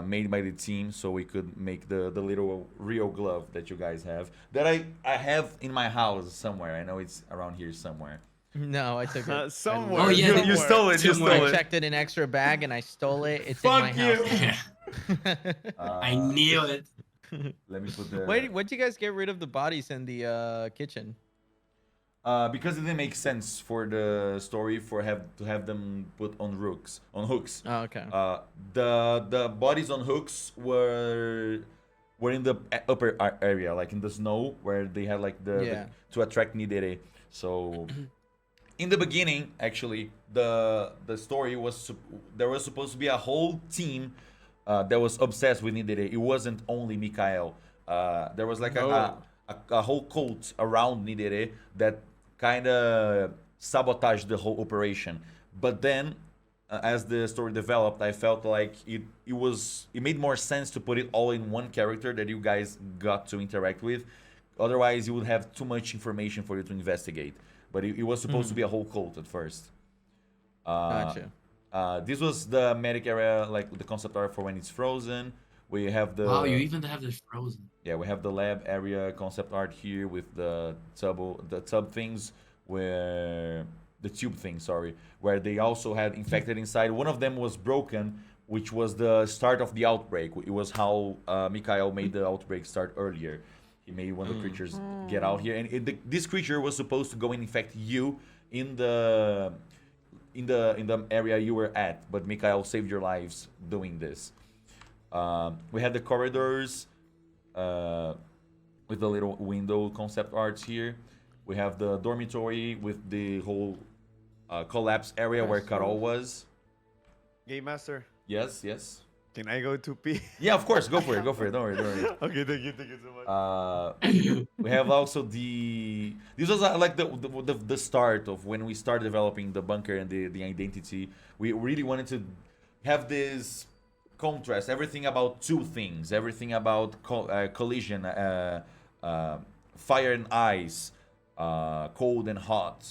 made by the team, so we could make the little real glove that you guys have, that I have in my house somewhere. I know it's around here somewhere. No, I took it. Somewhere. Oh, yeah, You stole it. You Somewhere. stole I it. checked it in extra bag and I stole it. It's in my Fuck you. house. I knew it. Let me put the. Wait, why'd you guys get rid of the bodies in the kitchen? Because it didn't make sense for the story to have them put on hooks. Oh, okay. The bodies on hooks were in the upper area, like in the snow, where they had like the to attract Nidere. So in the beginning, actually, the story was there was supposed to be a whole team that was obsessed with Nidere. It wasn't only Mikael. There was like a whole cult around Nidere that kind of sabotaged the whole operation. But then, as the story developed, I felt like it made more sense to put it all in one character that you guys got to interact with. Otherwise, you would have too much information for you to investigate. But it was supposed to be a whole cult at first. Gotcha. This was the medic area, like the concept art for when it's frozen. We have the Wow, you even have this frozen. yeah, we have the lab area concept art here with the tub things, where the tube thing, sorry, where they also had infected inside. One of them was broken, which was the start of the outbreak. It was how Mikael made the outbreak start earlier. He made one of the creatures get out here, and this creature was supposed to go and infect you in the area you were at, but Mikael saved your lives doing this. We had the corridors with the little window concept arts here. We have the dormitory with the whole collapse area where Carol was. Game Master, Yes, yes. can I go to pee? Yeah, of course. Go for it. Go for it. Don't worry. Don't worry. Okay, thank you so much. We have also this was like the start of when we started developing the bunker and the identity. We really wanted to have this contrast, everything about two things, everything about collision, fire and ice, cold and hot.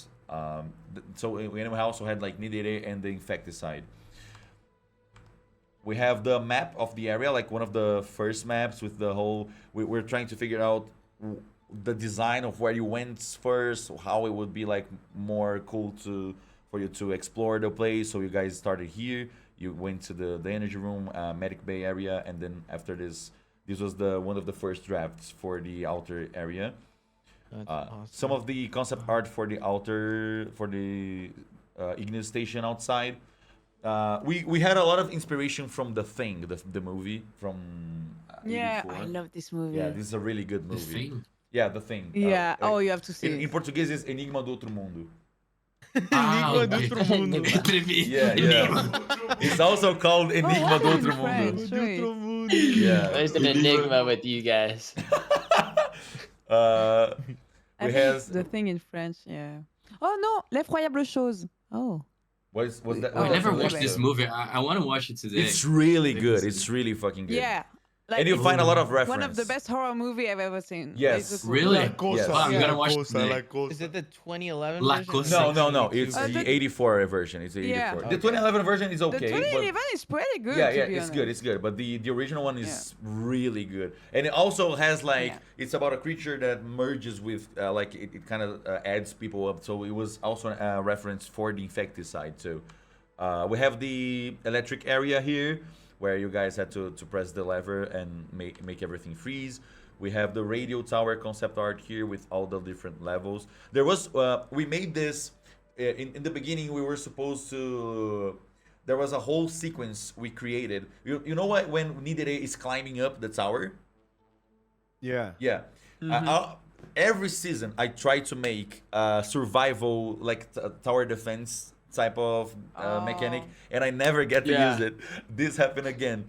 So we also had like Nidere and the infecticide. We have the map of the area, like one of the first maps with the whole. We're trying to figure out the design of where you went first, how it would be like more cool for you to explore the place. So you guys started here. You went to the energy room, medic bay area, and then after this was one of the first drafts for the outer area. That's awesome. Some of the concept art for the outer for the Ignis station outside. We had a lot of inspiration from The Thing, the movie from Yeah, 84. I love this movie. Yeah, this is a really good The movie. thing. Yeah, The Thing. Yeah. Oh, you have to see in it. português is Enigma do Outro Mundo. Ah, Enigma do okay. outro mundo. Entre mim. Yeah, yeah. It's also called Enigma do Outro Mundo. French, wait. Yeah. There's an enigma with you guys. I We think have it's the thing in French, yeah. Oh no, l'effroyable chose. Oh. was that? I Oh, never okay. watched this movie. I want to watch it today. It's really good. It's really fucking good. Yeah. Like, And you it's find a lot of reference. one of the best horror movie I've ever seen. Yes. basically. Really? La cosa, Yes. Wow, I'm gonna watch cosa, today. la cosa. Is it the 2011 La version? Cosa. No. It's Uh, the the- 84 version. It's the 84. Yeah. The Okay. 2011 version is The okay. but 2011 is pretty good. yeah, to be it's honest. good. It's good. But the original one is really good, and it also has like Yeah. it's about a creature that merges with like it kind of adds people up. So it was also a reference for the infecticide too. We have the electric area here, where you guys had to press the lever and make everything freeze. We have the radio tower concept art here with all the different levels. There was we made this in the beginning. We were supposed to. There was a whole sequence we created. You know what? When Nidere is climbing up the tower. Yeah. Yeah. Every season, I try to make survival, like tower defense type of mechanic, Oh. and I never get to Yeah. use it. This happened again.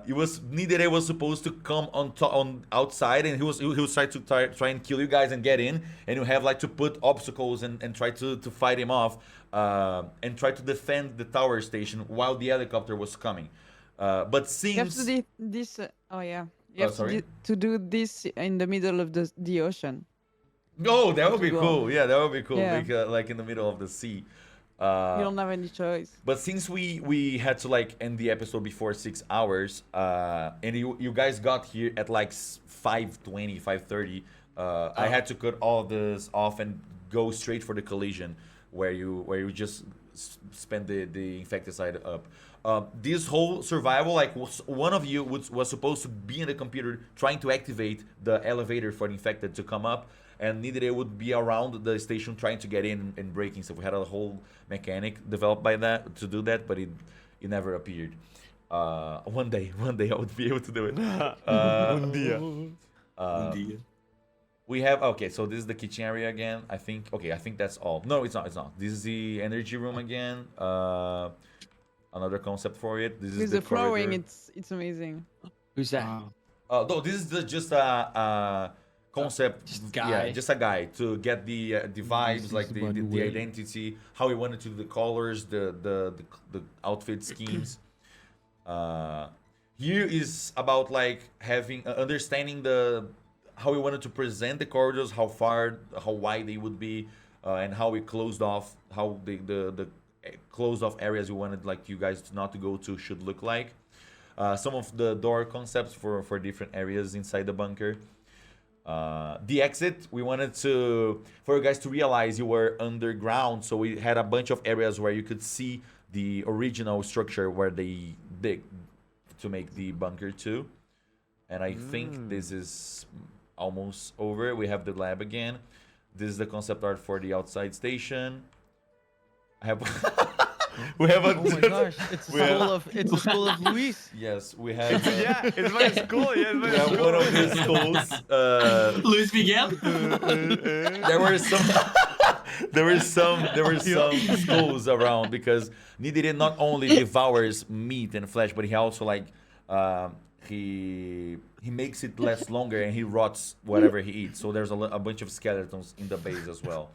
It was Nidere was supposed to come on outside, and he was trying to try and kill you guys and get in, and you have like to put obstacles and try to fight him off, and try to defend the tower station while the helicopter was coming. But You have seems to do this. Oh yeah. You Oh, have sorry? to do this in the middle of the ocean. oh, that would be to go. cool. Yeah, that would be cool. Yeah. Because, like in the middle of the sea. You don't have any choice. But since we had to like end the episode before 6 hours, and you guys got here at like 5:20, 5:30, I had to cut all of this off and go straight for the collision, where you just spend the infecticide up. This whole survival, like one of you was supposed to be in the computer trying to activate the elevator for the infected to come up, and Nidere would be around the station trying to get in and breaking stuff. We had a whole mechanic developed by that to do that, but it never appeared. One day I would be able to do it. Un día. We have okay, so this is the kitchen area again. I think that's all. No, it's not. It's not. This is the energy room again. Another concept for it. This is With the the flowering, corridor. it's amazing. Who's that? No, this is just a concept. Just Yeah, guy. just a guy to get the vibes, is like the Manuel. identity, how he wanted to do the colors, the outfit schemes. Here is about like having understanding how we wanted to present the corridors, how wide they would be, and how we closed off, how the closed off areas we wanted like you guys not to go to should look like. Some of the door concepts for different areas inside the bunker. The exit, we wanted for you guys to realize you were underground, so we had a bunch of areas where you could see the original structure where they dig to make the bunker to. And I think this is almost over. We have the lab again. This is the concept art for the outside station. I have we have a Oh my gosh! It's a school of Luis. yes, we have Yeah, it's my school. Yeah, it's my we have school. one of these schools. Luis Miguel. There were some schools around because Nidiri not only devours meat and flesh, but he also like he makes it last longer and he rots whatever he eats. So there's a bunch of skeletons in the base as well.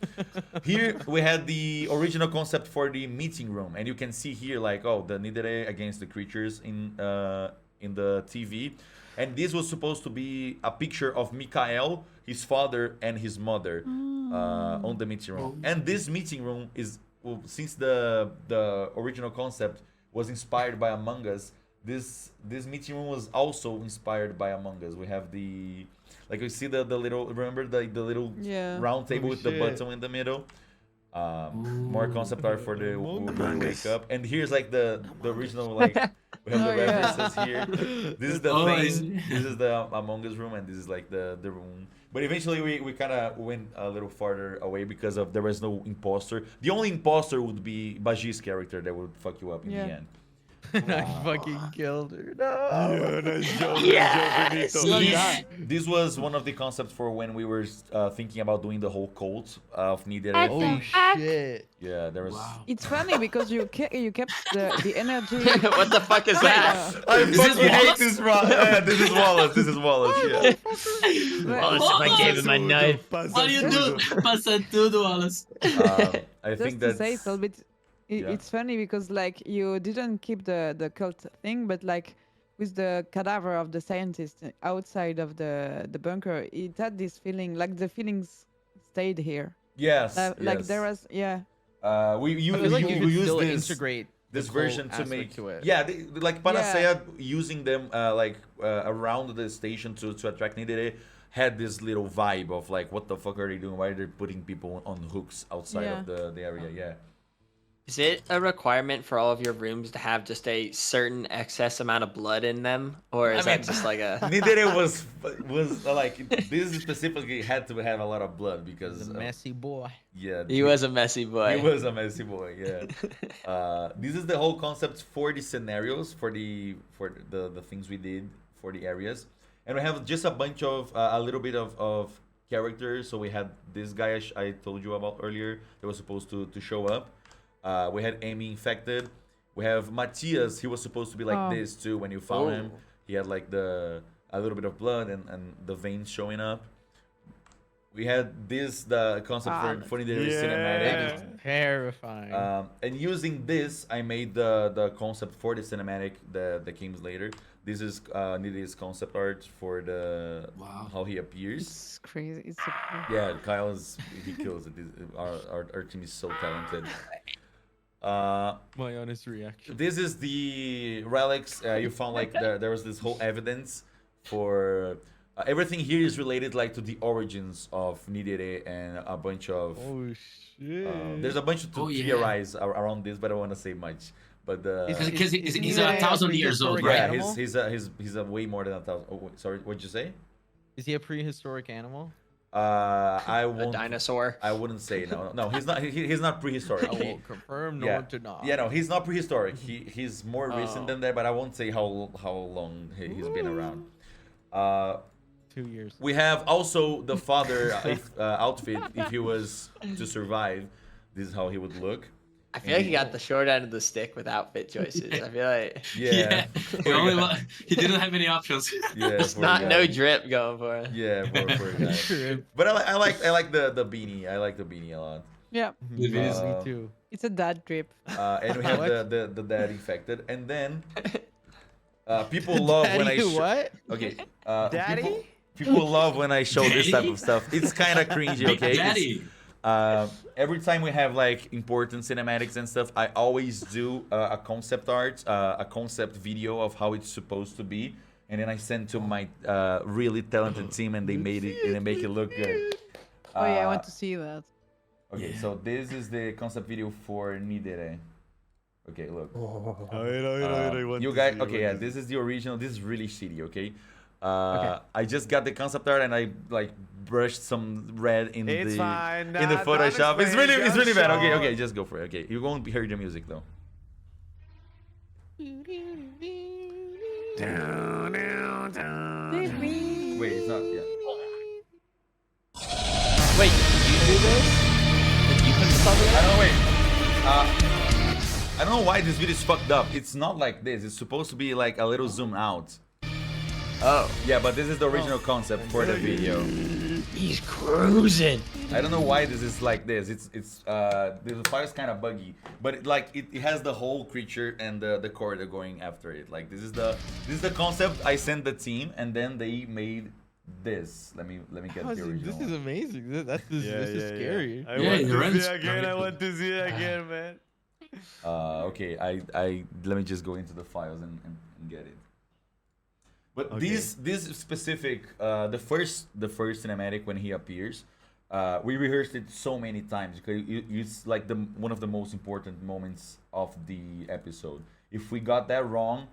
Here we had the original concept for the meeting room, and you can see here like the Nidere against the creatures in the TV. And this was supposed to be a picture of Mikael, his father, and his mother on the meeting room. And this meeting room is, since the original concept was inspired by Among Us, this meeting room was also inspired by Among Us. We have you see the little, remember the little Yeah. round table Oh, with the shit. button in the middle? More concept art for the when we wake up, and here's like the original like we have the Oh, yeah. references here. This is the Oh, I thing. see. This is the Among Us room, and this is like the room. But eventually we kind of went a little farther away because there was no imposter. The only imposter would be Baji's character that would fuck you up in Yeah. the end. I fucking killed her. No. Yeah, nice job. Yes! Nice job, Benito. Yes. This was one of the concepts for when we were thinking about doing the whole cult of Nidere. Oh shit! Yeah, there was. Wow. It's funny because you kept the energy. What the fuck is that? Yeah. I Is this fucking hate Wallace? this. Yeah, this is Wallace. This is Wallace. Yeah. Wallace, if I gave him a knife. What do you do? Pasa tudo, Wallace. I think Just to that's. say it a little bit, Yeah. it's funny because like you didn't keep the cult thing, but like with the cadaver of the scientist outside of the bunker, it had this feeling, like the feelings stayed here. Yes. Like yes. there was, yeah. We I feel like you could use still this integrate this the cult version to aspect make to it. yeah like Panacea using them around the station to attract Nidere had this little vibe of like what the fuck are they doing? Why are they putting people on hooks outside of the area? Yeah. Is it a requirement for all of your rooms to have just a certain excess amount of blood in them, or is I mean, that just like a? Nidere was like this specifically had to have a lot of blood because He's a messy boy. yeah He was a messy boy. He was a messy boy, yeah. This is the whole concept for the scenarios, for the things we did for the areas, and we have just a bunch of a little bit of characters. So we had this guy I told you about earlier that was supposed to show up. We had Amy infected. We have Matthias. He was supposed to be like Oh. this too when you found him. Oh. He had like a little bit of blood and the veins showing up. We had the concept for the Yeah. cinematic. That is terrifying. And using this, I made the concept for the cinematic that came later. This is Nidi's concept art for the how he appears. It's crazy. It's so cool. Yeah, Kyle he kills it. Our team is so talented. My honest reaction. This is the relics. You found like there was this whole evidence for everything here is related like to the origins of Nidire and a bunch of. Oh shit. There's a bunch to theorize around this, but I don't want to say much. But Because he's he a a 1,000 years old, prehistoric right? yeah, animal? he's a way more than 1,000. Oh, wait, sorry, what'd you say? Is he a prehistoric animal? I A won't. dinosaur. I wouldn't say no. No, he's not. He's not prehistoric. I He- will confirm, yeah. nor deny. Yeah, no, he's not prehistoric. He's more recent Oh. than that, but I won't say how long he's been around. 2 years. We have also the father outfit. If he was to survive, this is how he would look. I feel like he got the short end of the stick with outfit choices. I feel like Yeah, He didn't have any options. yeah. it's poor not guy. no drip going for him. Yeah, poor guy. True. But I like the beanie. I like the beanie a lot. Yeah. It is. Me too. It's a dad drip. And we have the dad infected, and then people love when I Daddy, what? Okay. Daddy? People love when I show this type of stuff. It's kind of cringy, Big okay? Daddy. Every time we have like important cinematics and stuff, I always do a concept art, a concept video of how it's supposed to be, and then I send to my really talented team, and they make it look good. Oh yeah, I want to see that. Okay, so this is the concept video for Nidere. Okay, look. You guys, okay, yeah, this is the original. This is really shitty, okay? I just got the concept art and I like brushed some red in It's the fine. in the Nah, Photoshop. don't It's really explain, bad. just Okay, show. okay, just go for it. Okay, you won't hear the music though. Wait, it's not. Yeah. Wait, did you do this? Did you put this on I there? don't know. Wait. I don't know why this video is fucked up. It's not like this. It's supposed to be like a little zoom out. Oh. Yeah, but this is the original concept for the video. He's cruising. I don't know why this is like this. The file is kind of buggy, but it has the whole creature and the corridor going after it. Like this is the concept. I sent the team, and then they made this. Let me get the original. This is one. amazing. This is scary. I Yeah, want the to rent's see again. very I good. want to see again, man. Okay, I let me just go into the files and get it. But Okay. this specific the first cinematic when he appears, we rehearsed it so many times because it's like one of the most important moments of the episode. If we got that wrong,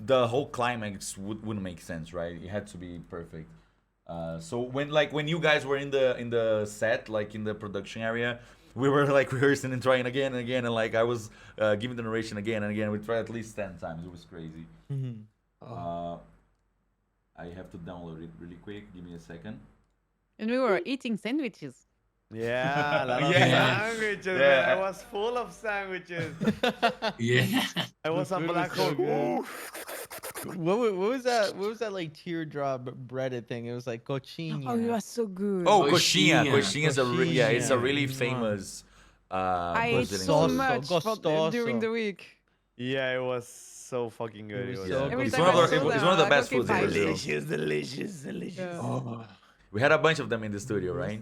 the whole climax wouldn't make sense, right? It had to be perfect. So when you guys were in the set, like in the production area, we were like rehearsing and trying again and again, and like I was giving the narration again and again. We tried at least 10 times. It was crazy. I have to download it really quick. Give me a second. And we were eating sandwiches. Yeah, a lot of Yeah. sandwiches, Yeah. man. I was full of sandwiches. Yeah. I was a Food was black so hole. good. Ooh. What was that? What was that like teardrop breaded thing? It was like cochina. Oh, you are so good. Oh, Coxinha. coxinha. Coxinha is it's a Coxinha. really Mwah. famous I ate Brazilian so food. much Gostoso. during the week. Yeah, it was so fucking good. It was Yeah. so Every It's time one I of the, saw it's them, one of the I best got foods in five. Brazil. delicious. Yeah. We had a bunch of them in the studio, right?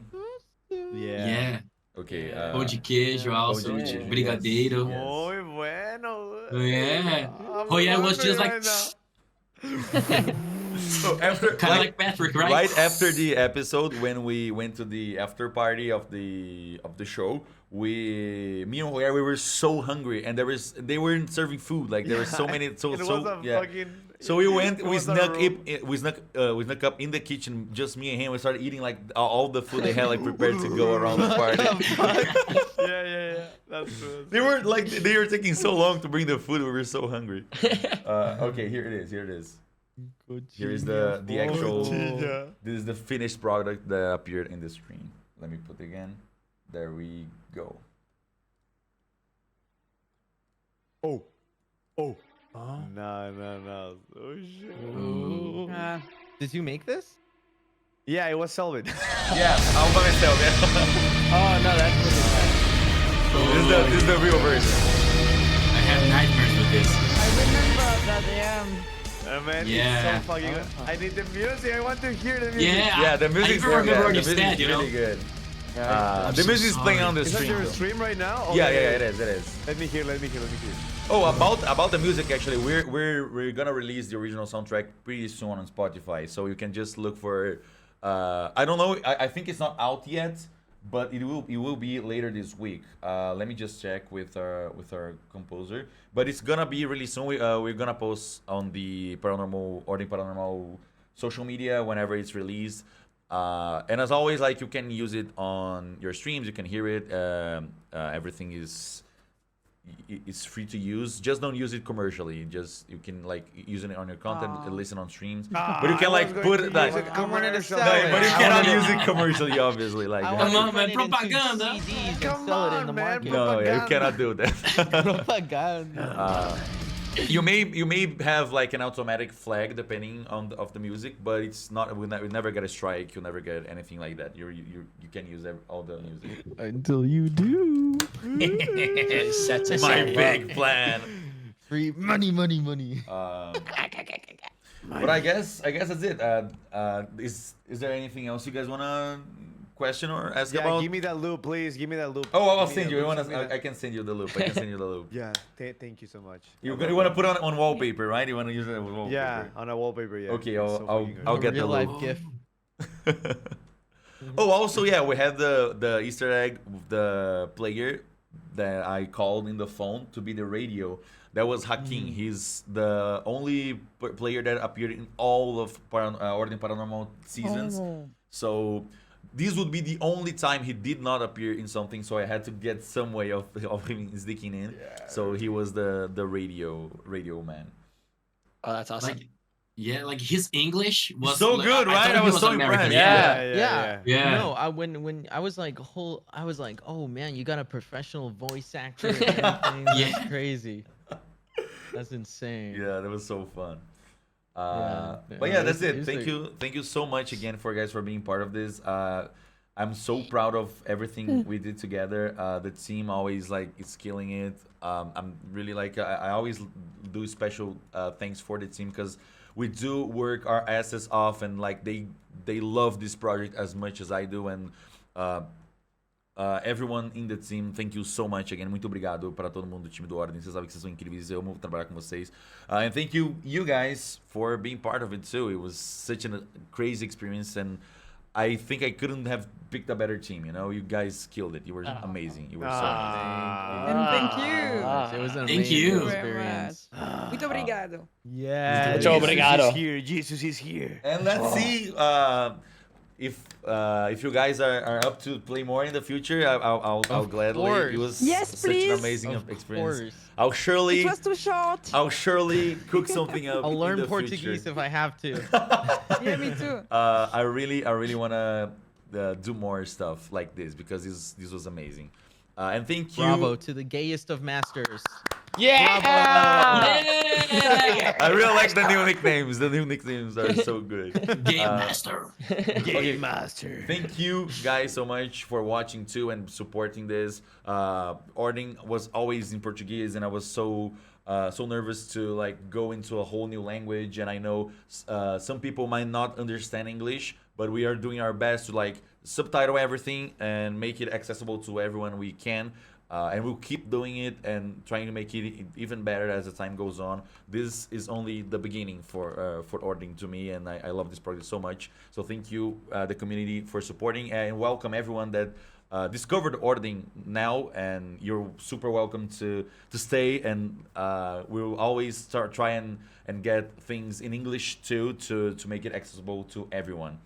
Yeah. Yeah. Okay. Pão de queijo also. Pão de queijo, Brigadeiro. yes. Muy bueno. Yeah. I'm Oh yeah, it was hungry just like right now. So after kind of like Patrick, right? right after the episode, when we went to the after party of the show, me and Roger, we were so hungry, and they weren't serving food. Like there were so many, It was a yeah. fucking. So we went, it we was a snuck room. we snuck up in the kitchen, just me and him. We started eating like all the food they had like prepared to go around the party. Yeah. That's true. They were taking so long to bring the food. We were so hungry. Okay, here it is. Here is the actual. Coxinha. This is the finished product that appeared in the screen. Let me put it again. There we go. Oh. No. Oh shit. Did you make this? Yeah, it was Selvin. Yeah, all by myself. Yeah. Oh no, that's This is the real version. I have nightmares with this. I remember that. Man, Yeah. it's so fucking good. I need the music. I want to hear the music. Yeah, Yeah, the music. I even remember what the you music said, is you know? really good. I'm The so music is playing sorry. on the Is that stream. your though. stream right now? Yeah, Okay. it is. Let me hear. Oh, about the music actually, we're gonna release the original soundtrack pretty soon on Spotify, so you can just look for. I don't know. I think it's not out yet, but it will be later this week. Let me just check with our composer. But it's gonna be really soon. We're gonna post on the Ordem Paranormal social media whenever it's released. And as always, like you can use it on your streams. You can hear it. Everything is it's free to use. Just don't use it commercially. Just you can like use it on your content and listen on streams. But you can like put it like. I wanted to commercial. sell No, it. but you I cannot wanted use to- it commercially, obviously. Like, I Come wanted to on, put man, it into propaganda. CDs Come and sell it in on, the man, market. no, yeah, you propaganda. cannot do that. Propaganda. You may have like an automatic flag depending on of the music, but it's not. We never get a strike. You'll never get anything like that. You can use all the music. Until you do. Sets us My up. big plan. Free money. But I guess that's it. Is there anything else you guys wanna question or ask Yeah, about? give me that loop, please. Give me that loop. Oh, I'll Give me send that you. loop, give me I that- can send you the loop. I can send you the loop. Yeah, thank you so much. You want to put it on wallpaper, right? You want to use it as wallpaper. Yeah, on a wallpaper. Yeah. Okay, It's so fucking good. I'll get the real life loop. GIF. Oh, also, yeah, we had the Easter egg, the player that I called in the phone to be the radio. That was Hakim. He's the only player that appeared in all of Ordem Paranormal seasons. So this would be the only time he did not appear in something. So I had to get some way of him sneaking in. So he was the radio man. Oh, that's awesome. Like, yeah, like his English was So like, good, I right? thought I he was so American. impressed. Yeah. Yeah. No, when I was like oh man, you got a professional voice actor and everything. That's Yeah. crazy. That's insane. Yeah, that was so fun. Yeah, But yeah, that's it it. was Thank you so much again for being part of this. I'm so proud of everything we did together. The team always like is killing it. I'm really like I always do special thanks for the team because we do work our asses off and like they love this project as much as I do and. Everyone in the team, thank you so much again. Muito obrigado para todo mundo do time do Ordem. Vocês sabem que vocês são incríveis. Eu amo trabalhar com vocês. And thank you guys for being part of it too. It was such a crazy experience, and I think I couldn't have picked a better team. You know, you guys killed it. You were amazing. You were so amazing. And thank you. It was an Thank amazing you. experience. Muito obrigado. Yeah. Muito obrigado. Jesus is here. Jesus is here. And let's see if you guys are up to play more in the future. I'll gladly. It was Yes, such please. an amazing Of experience. course. I'll surely. It was too short. I'll surely cook something up. I'll in learn the Portuguese future. if I have to. Yeah, me too. I really wanna do more stuff like this because this was amazing. And thank you. Bravo to the gayest of masters. Yeah. I really like the new nicknames. The new nicknames are so good. Game master. Okay. Master. Thank you guys so much for watching too and supporting this. Ordem was always in Portuguese, and I was so nervous to like go into a whole new language. And I know some people might not understand English, but we are doing our best to like subtitle everything and make it accessible to everyone we can. And we'll keep doing it and trying to make it even better as the time goes on. This is only the beginning for Ordem to me, and I love this project so much. So thank you, the community, for supporting, and welcome everyone that discovered Ordem now, and you're super welcome to stay. And we'll always try and get things in English too to make it accessible to everyone.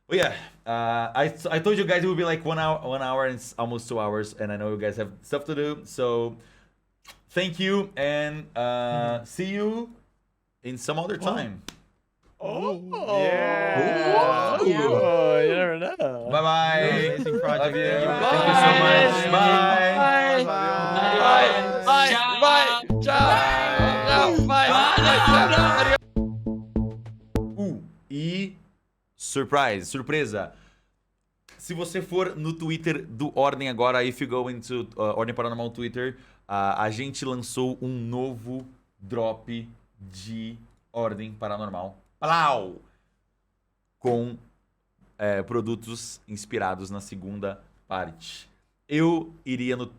But yeah, I told you guys it would be like 1 hour and it's almost 2 hours, and I know you guys have stuff to do. So thank you, and see you in some other time. Yeah. Yeah. Oh, you never know. Bye bye. Amazing project. Love you. Thank you. Thank you so much. Bye. Bye. Bye. Bye. Ciao. Bye. Ciao. Ciao. Bye. Bye. E surpresa. Se você for no Twitter do Ordem agora, if you go into Ordem Paranormal Twitter, a gente lançou um novo drop de Ordem Paranormal. Plau! Com produtos inspirados na segunda parte. Eu iria no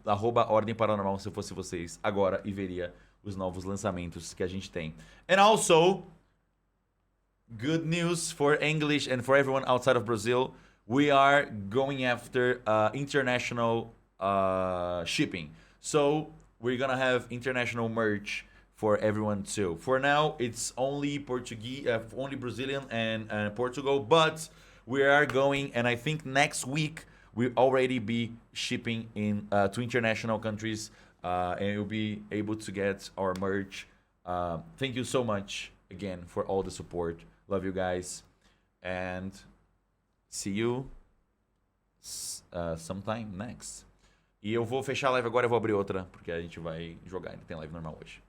@Ordem Paranormal se eu fosse vocês agora e veria os novos lançamentos que a gente tem. And also, good news for English and for everyone outside of Brazil. We are going after international shipping. So we're gonna have international merch for everyone too. For now, it's only Portuguese, only Brazilian and Portugal, but we are going, and I think next week we'll already be shipping in to international countries, and you'll be able to get our merch. Thank you so much again for all the support. Love you guys, and see you sometime next. E eu vou fechar a live agora e vou abrir outra, porque a gente vai jogar. Ainda tem live normal hoje.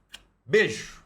Beijo!